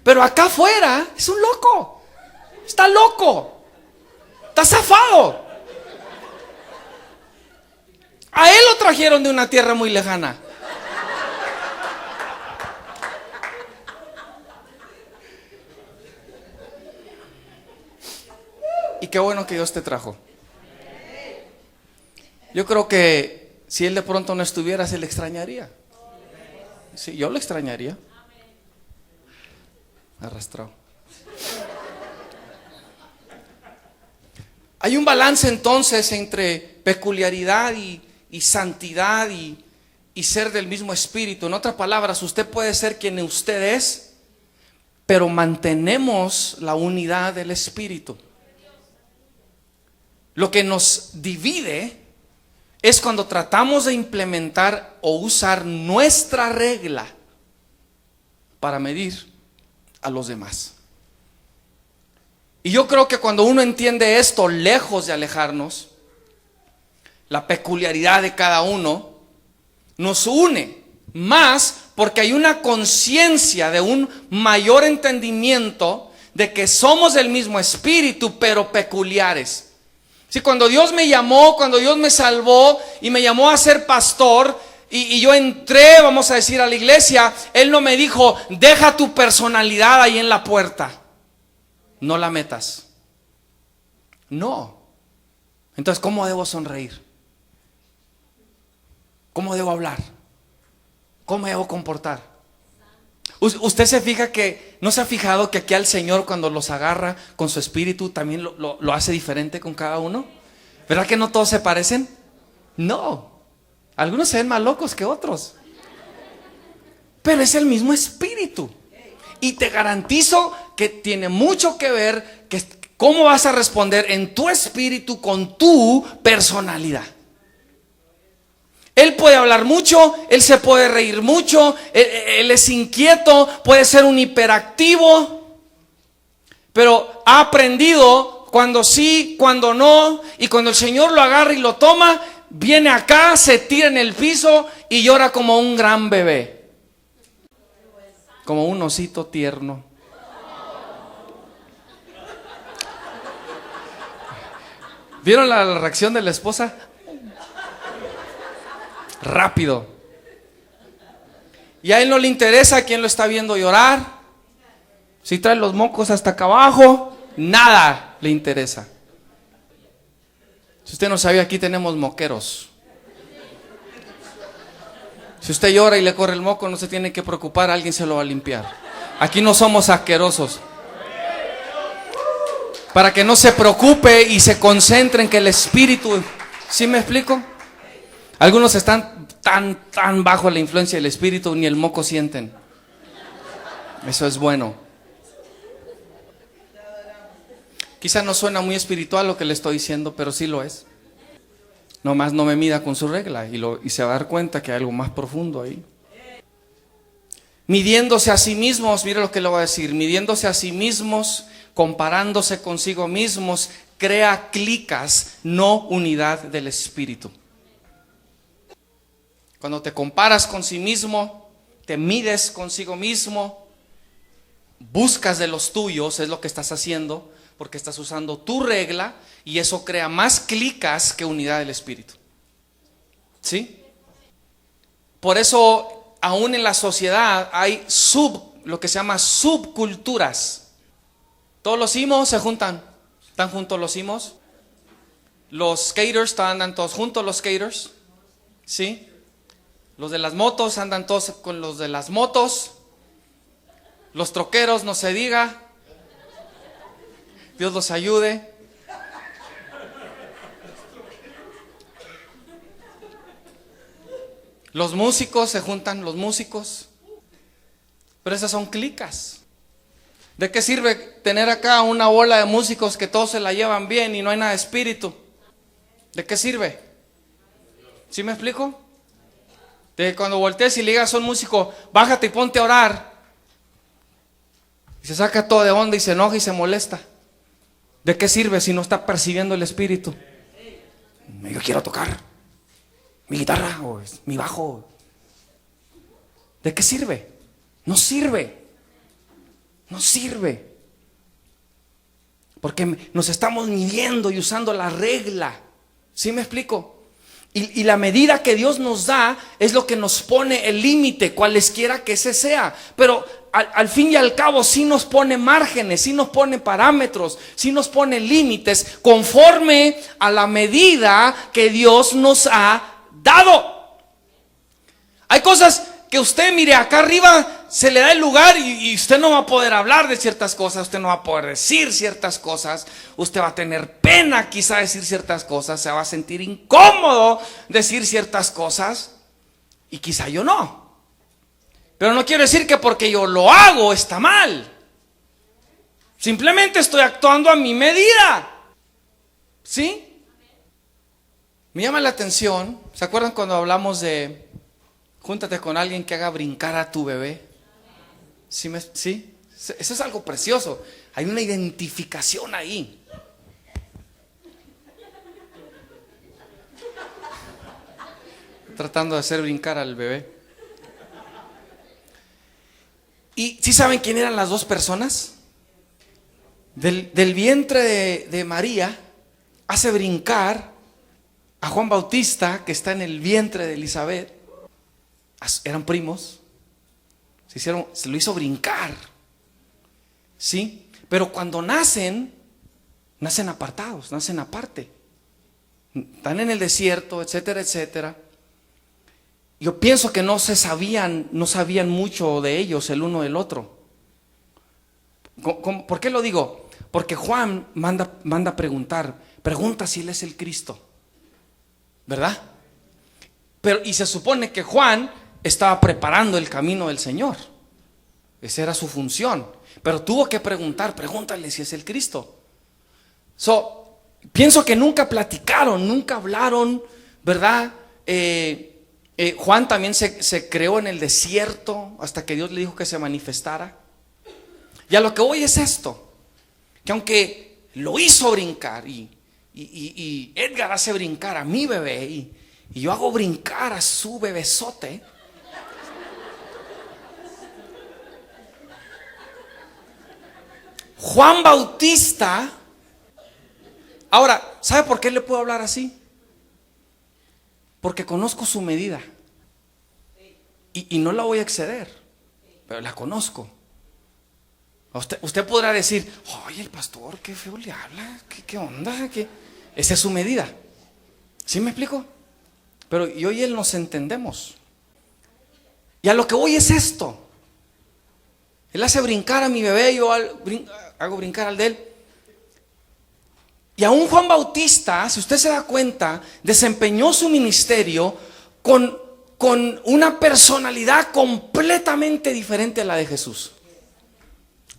Pero acá afuera es un loco. Está loco. Está zafado. A él lo trajeron de una tierra muy lejana. Y qué bueno que Dios te trajo. Yo creo que si él de pronto no estuviera, se le extrañaría. Sí, yo lo extrañaría. Arrastrado. Hay un balance entonces entre peculiaridad y santidad y ser del mismo espíritu. En otras palabras, usted puede ser quien usted es, pero mantenemos la unidad del espíritu. Lo que nos divide es cuando tratamos de implementar o usar nuestra regla para medir a los demás. Y yo creo que cuando uno entiende esto, lejos de alejarnos, la peculiaridad de cada uno nos une más porque hay una conciencia de un mayor entendimiento de que somos del mismo espíritu, pero peculiares. Sí, cuando Dios me llamó, cuando Dios me salvó y me llamó a ser pastor y yo entré, vamos a decir, a la iglesia, Él no me dijo, deja tu personalidad ahí en la puerta, no la metas. No. Entonces, ¿cómo debo sonreír? ¿Cómo debo hablar? ¿Cómo me debo comportar? Usted se fija que, ¿no se ha fijado que aquí al Señor cuando los agarra con su espíritu también lo hace diferente con cada uno? ¿Verdad que no todos se parecen? No. Algunos se ven más locos que otros. Pero es el mismo espíritu. Y te garantizo que tiene mucho que ver que cómo vas a responder en tu espíritu con tu personalidad. Él puede hablar mucho, él se puede reír mucho, él es inquieto, puede ser un hiperactivo, pero ha aprendido cuando sí, cuando no, y cuando el Señor lo agarra y lo toma, viene acá, se tira en el piso y llora como un gran bebé, como un osito tierno. ¿Vieron la reacción de la esposa? Rápido. Y a él no le interesa quién lo está viendo llorar. Si trae los mocos hasta acá abajo, nada le interesa. Si usted no sabía, aquí tenemos moqueros. Si usted llora y le corre el moco, no se tiene que preocupar, alguien se lo va a limpiar. Aquí no somos asquerosos. Para que no se preocupe y se concentre en que el Espíritu... ¿Sí me explico? Algunos están tan bajo la influencia del Espíritu, ni el moco sienten. Eso es bueno. Quizá no suena muy espiritual lo que le estoy diciendo, pero sí lo es. Nomás no me mida con su regla y se va a dar cuenta que hay algo más profundo ahí. Midiéndose a sí mismos, mire lo que le voy a decir, midiéndose a sí mismos, comparándose consigo mismos, crea clicas, no unidad del Espíritu. Cuando te comparas con sí mismo, te mides consigo mismo, buscas de los tuyos, es lo que estás haciendo, porque estás usando tu regla y eso crea más clicas que unidad del Espíritu. ¿Sí? Por eso, aún en la sociedad hay lo que se llama subculturas. Todos los imos se juntan. ¿Están juntos los imos? Los skaters andan todos juntos, los skaters. ¿Sí? Los de las motos andan todos con los de las motos. Los troqueros, no se diga. Dios los ayude. Los músicos se juntan, los músicos. Pero esas son clicas. ¿De qué sirve tener acá una bola de músicos que todos se la llevan bien y no hay nada de espíritu? ¿De qué sirve? ¿Sí me explico? De cuando voltees y le digas a un músico, bájate y ponte a orar, y se saca todo de onda y se enoja y se molesta. ¿De qué sirve si no está percibiendo el espíritu? Yo quiero tocar mi guitarra o mi bajo. ¿De qué sirve? No sirve. No sirve. Porque nos estamos midiendo y usando la regla. ¿Sí me explico? Y la medida que Dios nos da es lo que nos pone el límite, cualesquiera que ese sea. Pero al fin y al cabo sí nos pone márgenes, sí nos pone parámetros, sí nos pone límites conforme a la medida que Dios nos ha dado. Hay cosas que usted, mire, acá arriba se le da el lugar y usted no va a poder hablar de ciertas cosas, usted no va a poder decir ciertas cosas, usted va a tener pena quizá decir ciertas cosas, se va a sentir incómodo decir ciertas cosas y quizá yo no. Pero no quiero decir que porque yo lo hago está mal. Simplemente estoy actuando a mi medida. ¿Sí? Me llama la atención, ¿se acuerdan cuando hablamos de júntate con alguien que haga brincar a tu bebé? ¿Sí? Eso es algo precioso. Hay una identificación ahí. Tratando de hacer brincar al bebé. ¿Y sí saben quién eran las dos personas? Del vientre de María hace brincar a Juan Bautista, que está en el vientre de Elizabeth. Eran primos. Se lo hizo brincar. ¿Sí? Pero cuando nacen apartados, nacen aparte. Están en el desierto, etcétera, etcétera. Yo pienso que no sabían mucho de ellos el uno del otro. ¿Por qué lo digo? Porque Juan manda a pregunta si él es el Cristo, ¿verdad? Y se supone que Juan estaba preparando el camino del Señor. Esa era su función. Pero tuvo que pregúntale si es el Cristo. Pienso que nunca platicaron, nunca hablaron, ¿verdad? Juan también se creó en el desierto hasta que Dios le dijo que se manifestara. Y a lo que voy es esto, que aunque lo hizo brincar y Edgar hace brincar a mi bebé y yo hago brincar a su bebesote, Juan Bautista, ahora, ¿sabe por qué le puedo hablar así? Porque conozco su medida y no la voy a exceder, pero la conozco. Usted podrá decir, oye, el pastor, qué feo le habla, qué onda, esa es su medida. ¿Sí me explico? Pero yo y él nos entendemos. Y a lo que voy es esto. Él hace brincar a mi bebé, yo hago brincar al de él. Y aún Juan Bautista, si usted se da cuenta, desempeñó su ministerio con una personalidad completamente diferente a la de Jesús.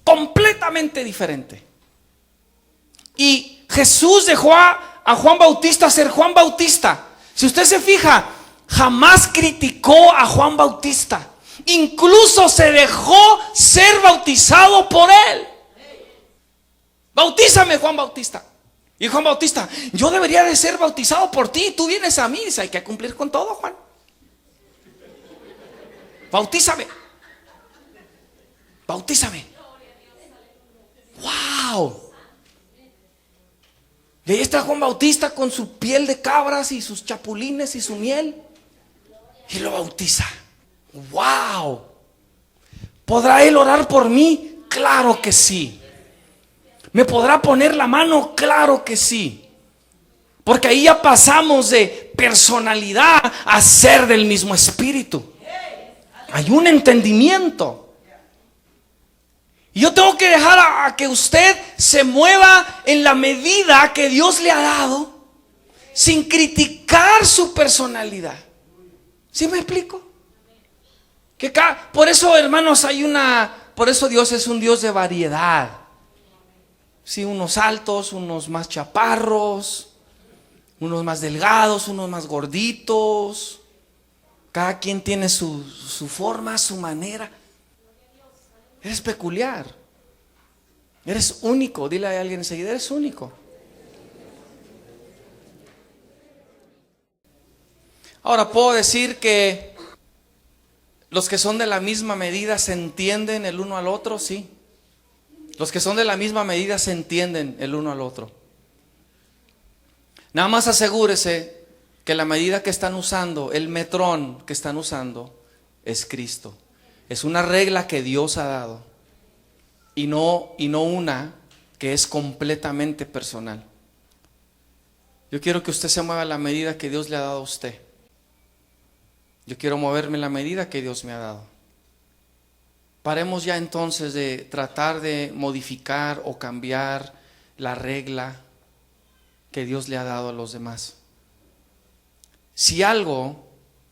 Completamente diferente. Y Jesús dejó a Juan Bautista ser Juan Bautista. Si usted se fija, jamás criticó a Juan Bautista. Incluso se dejó ser bautizado por él. Bautízame, Juan Bautista. Y Juan Bautista, yo debería de ser bautizado por ti. Tú vienes a mí. Dice, hay que cumplir con todo, Juan. Bautízame. Bautízame. ¡Wow! Y ahí está Juan Bautista con su piel de cabras y sus chapulines y su miel. Y lo bautiza. ¡Wow! ¿Podrá él orar por mí? Claro que sí. ¿Me podrá poner la mano? Claro que sí. Porque ahí ya pasamos de personalidad a ser del mismo espíritu. Hay un entendimiento. Y yo tengo que dejar a que usted se mueva en la medida que Dios le ha dado, sin criticar su personalidad. ¿Sí me explico? Por eso, hermanos, por eso Dios es un Dios de variedad. Sí, unos altos, unos más chaparros, unos más delgados, unos más gorditos. Cada quien tiene su forma, su manera. Eres peculiar. Eres único. Dile a alguien enseguida, eres único. Ahora puedo decir que los que son de la misma medida se entienden el uno al otro, sí. Los que son de la misma medida se entienden el uno al otro. Nada más asegúrese que la medida que están usando, el metrón que están usando, es Cristo. Es una regla que Dios ha dado y no una que es completamente personal. Yo quiero que usted se mueva a la medida que Dios le ha dado a usted. Yo quiero moverme en la medida que Dios me ha dado. Paremos ya entonces de tratar de modificar o cambiar la regla que Dios le ha dado a los demás. Si algo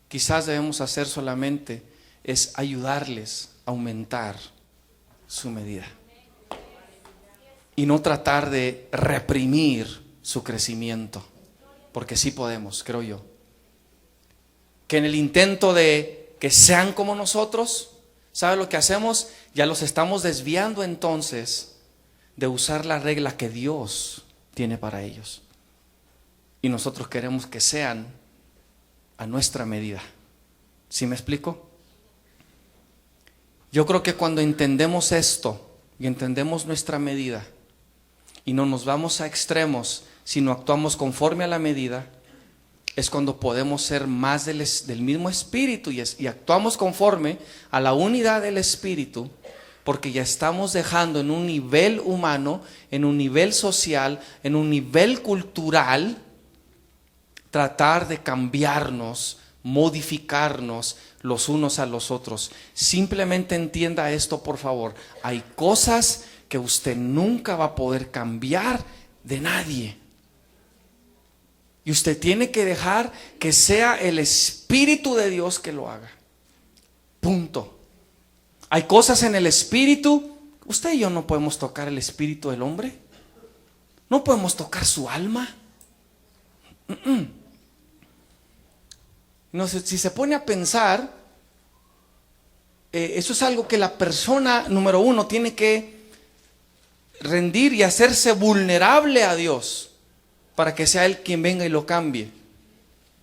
quizás debemos hacer solamente es ayudarles a aumentar su medida y no tratar de reprimir su crecimiento, porque sí podemos, creo yo. Que en el intento de que sean como nosotros, ¿sabe lo que hacemos? Ya los estamos desviando entonces de usar la regla que Dios tiene para ellos. Y nosotros queremos que sean a nuestra medida. ¿Sí me explico? Yo creo que cuando entendemos esto y entendemos nuestra medida y no nos vamos a extremos, sino actuamos conforme a la medida, es cuando podemos ser más del mismo espíritu y actuamos conforme a la unidad del espíritu, porque ya estamos dejando en un nivel humano, en un nivel social, en un nivel cultural, tratar de cambiarnos, modificarnos los unos a los otros. Simplemente entienda esto, por favor. Hay cosas que usted nunca va a poder cambiar de nadie. Y usted tiene que dejar que sea el Espíritu de Dios que lo haga. Punto. Hay cosas en el Espíritu. Usted y yo no podemos tocar el Espíritu del hombre. No podemos tocar su alma. No sé, si se pone a pensar, eso es algo que la persona, número uno, tiene que rendir y hacerse vulnerable a Dios para que sea Él quien venga y lo cambie.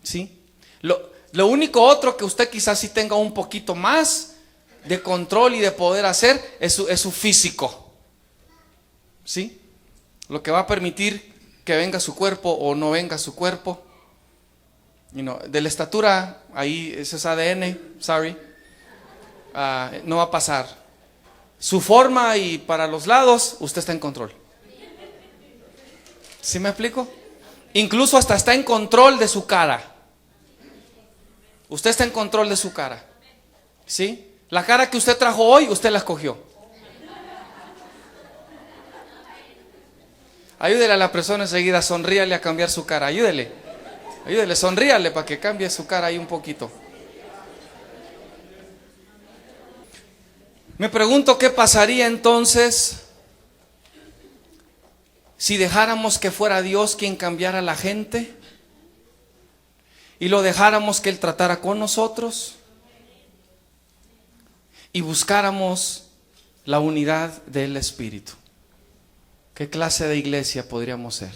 ¿Sí? Lo único otro que usted quizás sí tenga un poquito más de control y de poder hacer es su físico. ¿Sí? Lo que va a permitir que venga su cuerpo o no venga su cuerpo. De la estatura, ahí ese es ADN, sorry. No va a pasar. Su forma y para los lados, usted está en control. ¿Sí me explico? Incluso hasta está en control de su cara. Usted está en control de su cara. ¿Sí? La cara que usted trajo hoy, usted la escogió. Ayúdele a la persona enseguida, sonríale a cambiar su cara. Ayúdele, sonríale para que cambie su cara ahí un poquito. Me pregunto qué pasaría entonces si dejáramos que fuera Dios quien cambiara a la gente y lo dejáramos que Él tratara con nosotros y buscáramos la unidad del Espíritu. ¿Qué clase de iglesia podríamos ser?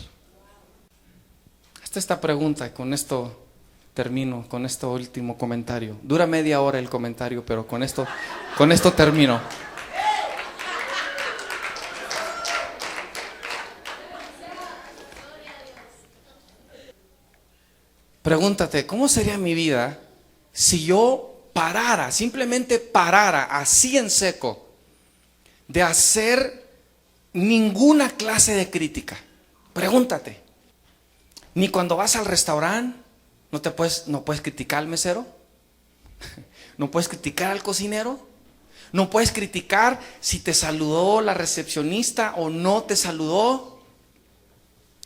Esta pregunta, con esto termino, con este último comentario. Dura media hora el comentario, pero con esto termino. Pregúntate, ¿cómo sería mi vida si yo simplemente parara así en seco de hacer ninguna clase de crítica? Pregúntate. Ni cuando vas al restaurante, no puedes criticar al mesero, no puedes criticar al cocinero, no puedes criticar si te saludó la recepcionista o no te saludó,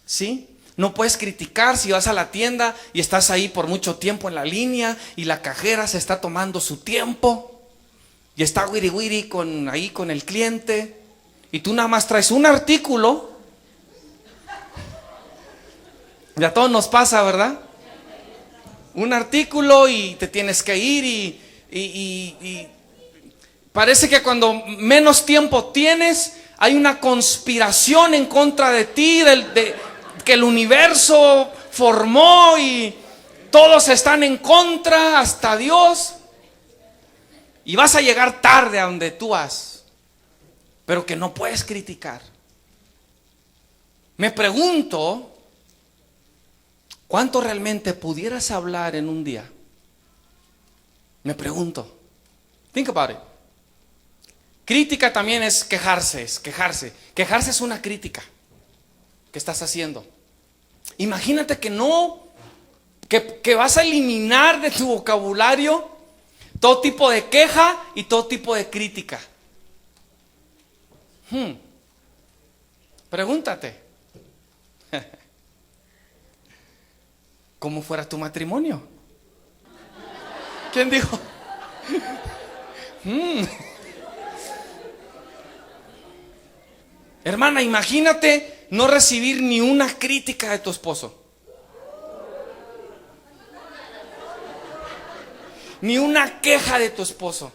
¿sí? No puedes criticar si vas a la tienda y estás ahí por mucho tiempo en la línea y la cajera se está tomando su tiempo y está wiri wiri ahí con el cliente y tú nada más traes un artículo. Ya a todos nos pasa, ¿verdad? Un artículo y te tienes que ir y parece que cuando menos tiempo tienes hay una conspiración en contra de ti, que el universo formó y todos están en contra, hasta Dios, y vas a llegar tarde a donde tú vas, pero que no puedes criticar. Me pregunto, ¿cuánto realmente pudieras hablar en un día? Me pregunto. Think about it. Crítica también es quejarse, Quejarse es una crítica que estás haciendo. Imagínate que vas a eliminar de tu vocabulario todo tipo de queja y todo tipo de crítica. Pregúntate. ¿Cómo fuera tu matrimonio? ¿Quién dijo? Hermana, imagínate no recibir ni una crítica de tu esposo. Ni una queja de tu esposo.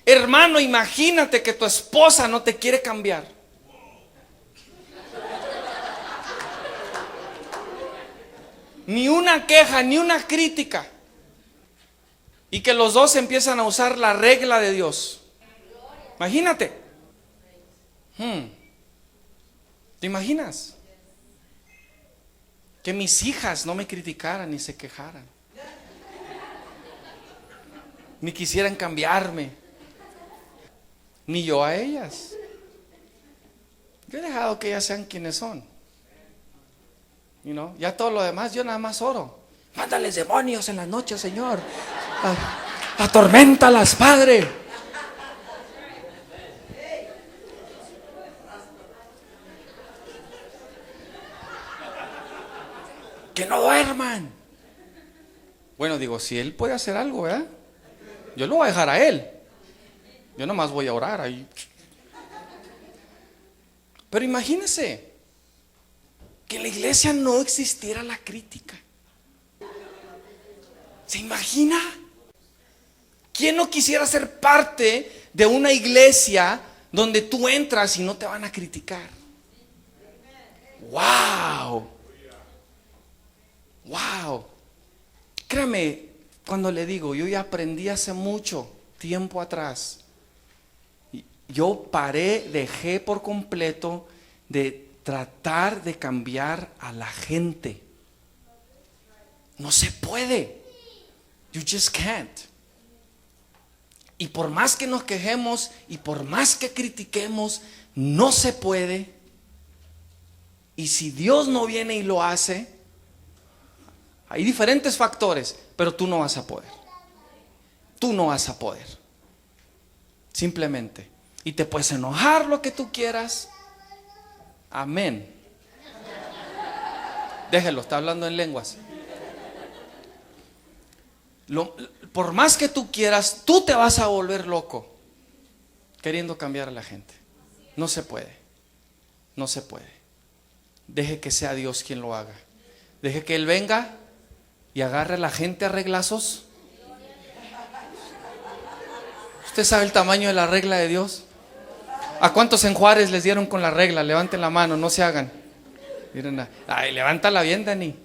Hermano, imagínate que tu esposa no te quiere cambiar. Ni una queja, ni una crítica. Y que los dos empiezan a usar la regla de Dios. Imagínate. ¿Te imaginas? Que mis hijas no me criticaran ni se quejaran, ni quisieran cambiarme, ni yo a ellas. Yo he dejado que ellas sean quienes son. Ya todo lo demás, yo nada más oro. Mándales demonios en la noche, Señor. Atorméntalas, Padre. Que no duerman. Bueno, digo, si Él puede hacer algo, ¿verdad? Yo lo voy a dejar a Él. Yo nomás voy a orar ahí. Pero imagínese que en la iglesia no existiera la crítica. ¿Se imagina? ¿Quién no quisiera ser parte de una iglesia donde tú entras y no te van a criticar? ¡Wow! ¡Wow! Créame cuando le digo, yo ya aprendí hace mucho tiempo atrás. Yo paré, dejé por completo de tratar de cambiar a la gente. No se puede. You just can't. Y por más que nos quejemos y por más que critiquemos, no se puede. Y si Dios no viene y lo hace, hay diferentes factores, pero tú no vas a poder. Tú no vas a poder. Simplemente. Y te puedes enojar lo que tú quieras. Amén. Déjelo, está hablando en lenguas. Por más que tú quieras, tú te vas a volver loco queriendo cambiar a la gente. No se puede. No se puede. Deje que sea Dios quien lo haga. Deje que Él venga y agarre a la gente a reglazos. ¿Usted sabe el tamaño de la regla de Dios? ¿A cuántos en Juárez les dieron con la regla? Levanten la mano, no se hagan. Miren, ay, levántala bien, Dani.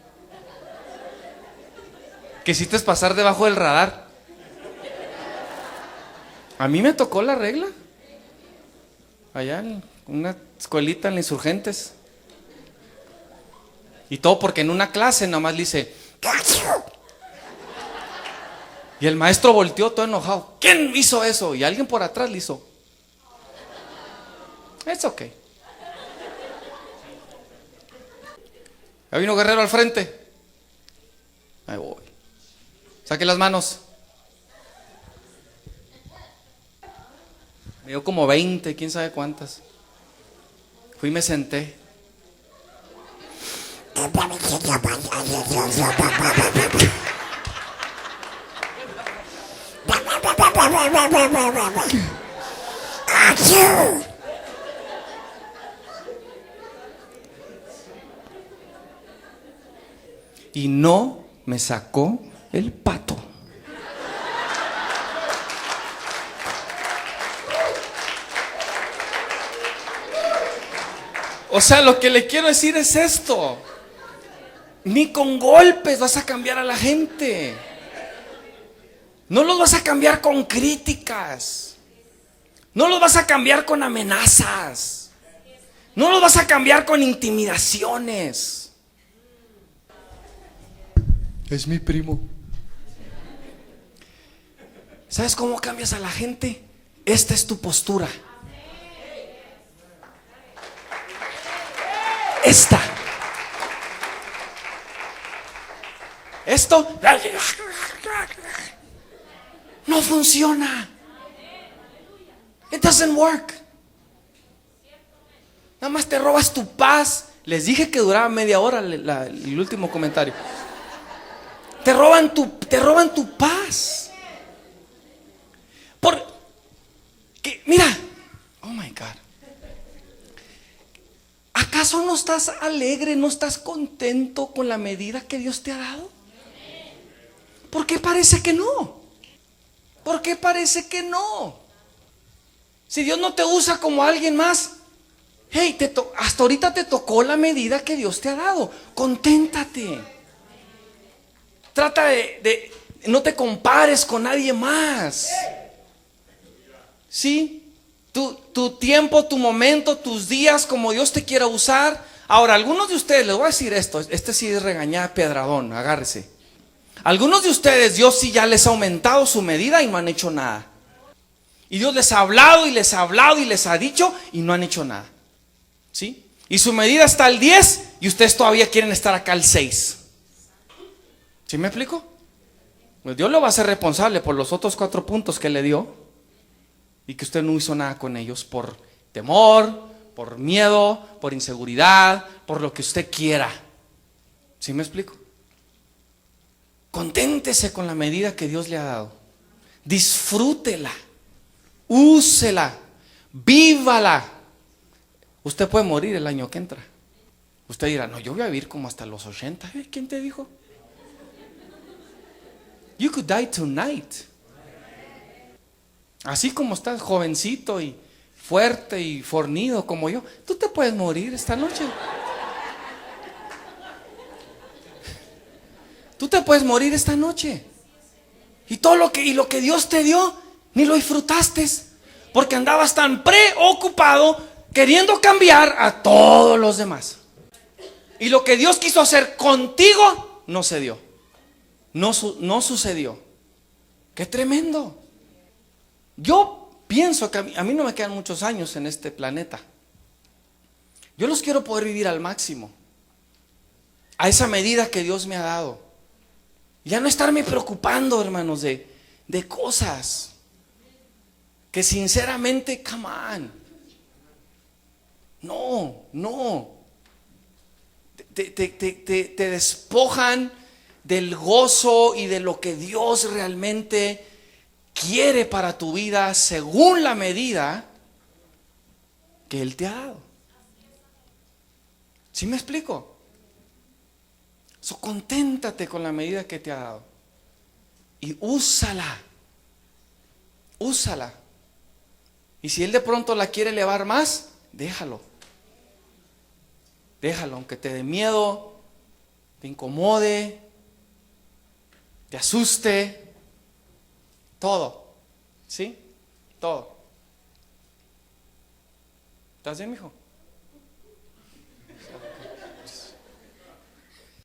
Quisiste pasar debajo del radar. A mí me tocó la regla. Allá en una escuelita en la Insurgentes. Y todo porque en una clase nomás le dice. Y el maestro volteó todo enojado. ¿Quién hizo eso? Y alguien por atrás le hizo. Es ok. Ya vino Guerrero al frente. Ahí voy. Saque las manos. Me dio como 20, quién sabe cuántas. Fui y me senté. Y no me sacó el pato. O sea, lo que le quiero decir es esto. Ni con golpes vas a cambiar a la gente. No los vas a cambiar con críticas. No los vas a cambiar con amenazas. No los vas a cambiar con intimidaciones. Es mi primo. ¿Sabes cómo cambias a la gente? Esta es tu postura. Esta. Esto no funciona. It doesn't work. Nada más te robas tu paz. Les dije que duraba media hora el último comentario. Te roban tu paz. Porque, mira, oh my God. ¿Acaso no estás alegre, no estás contento con la medida que Dios te ha dado? ¿Por qué parece que no? ¿Por qué parece que no? Si Dios no te usa como alguien más, hey, hasta ahorita te tocó la medida que Dios te ha dado. Conténtate. Trata de no te compares con nadie más. ¿Sí? Tu tiempo, tu momento, tus días, como Dios te quiera usar. Ahora, algunos de ustedes, les voy a decir esto. Este sí es regañada piedradón, agárrese. Algunos de ustedes, Dios sí ya les ha aumentado su medida y no han hecho nada. Y Dios les ha hablado y les ha hablado y les ha dicho y no han hecho nada. ¿Sí? Y su medida está al 10 y ustedes todavía quieren estar acá al 6. ¿Sí me explico? Pues Dios lo va a hacer responsable por los otros 4 puntos que le dio y que usted no hizo nada con ellos por temor, por miedo, por inseguridad, por lo que usted quiera. ¿Sí me explico? Conténtese con la medida que Dios le ha dado. Disfrútela, úsela, vívala. Usted puede morir el año que entra. Usted dirá, no, yo voy a vivir como hasta los 80. ¿Quién te dijo? You could die tonight. Así como estás jovencito y fuerte y fornido como yo, tú te puedes morir esta noche. Tú te puedes morir esta noche. Y todo lo que Dios te dio, ni lo disfrutaste, porque andabas tan preocupado queriendo cambiar a todos los demás. Y lo que Dios quiso hacer contigo no se dio. No sucedió. Qué tremendo. Yo pienso que a mí no me quedan muchos años en este planeta. Yo los quiero poder vivir al máximo, a esa medida que Dios me ha dado. Ya no estarme preocupando, hermanos, de cosas que sinceramente, come on. No. Te despojan del gozo y de lo que Dios realmente quiere para tu vida según la medida que Él te ha dado. ¿Sí me explico? Conténtate con la medida que te ha dado y úsala. Y si Él de pronto la quiere elevar más, déjalo, aunque te dé miedo, te incomode, te asuste, todo, ¿sí? Todo. ¿Estás bien, mijo?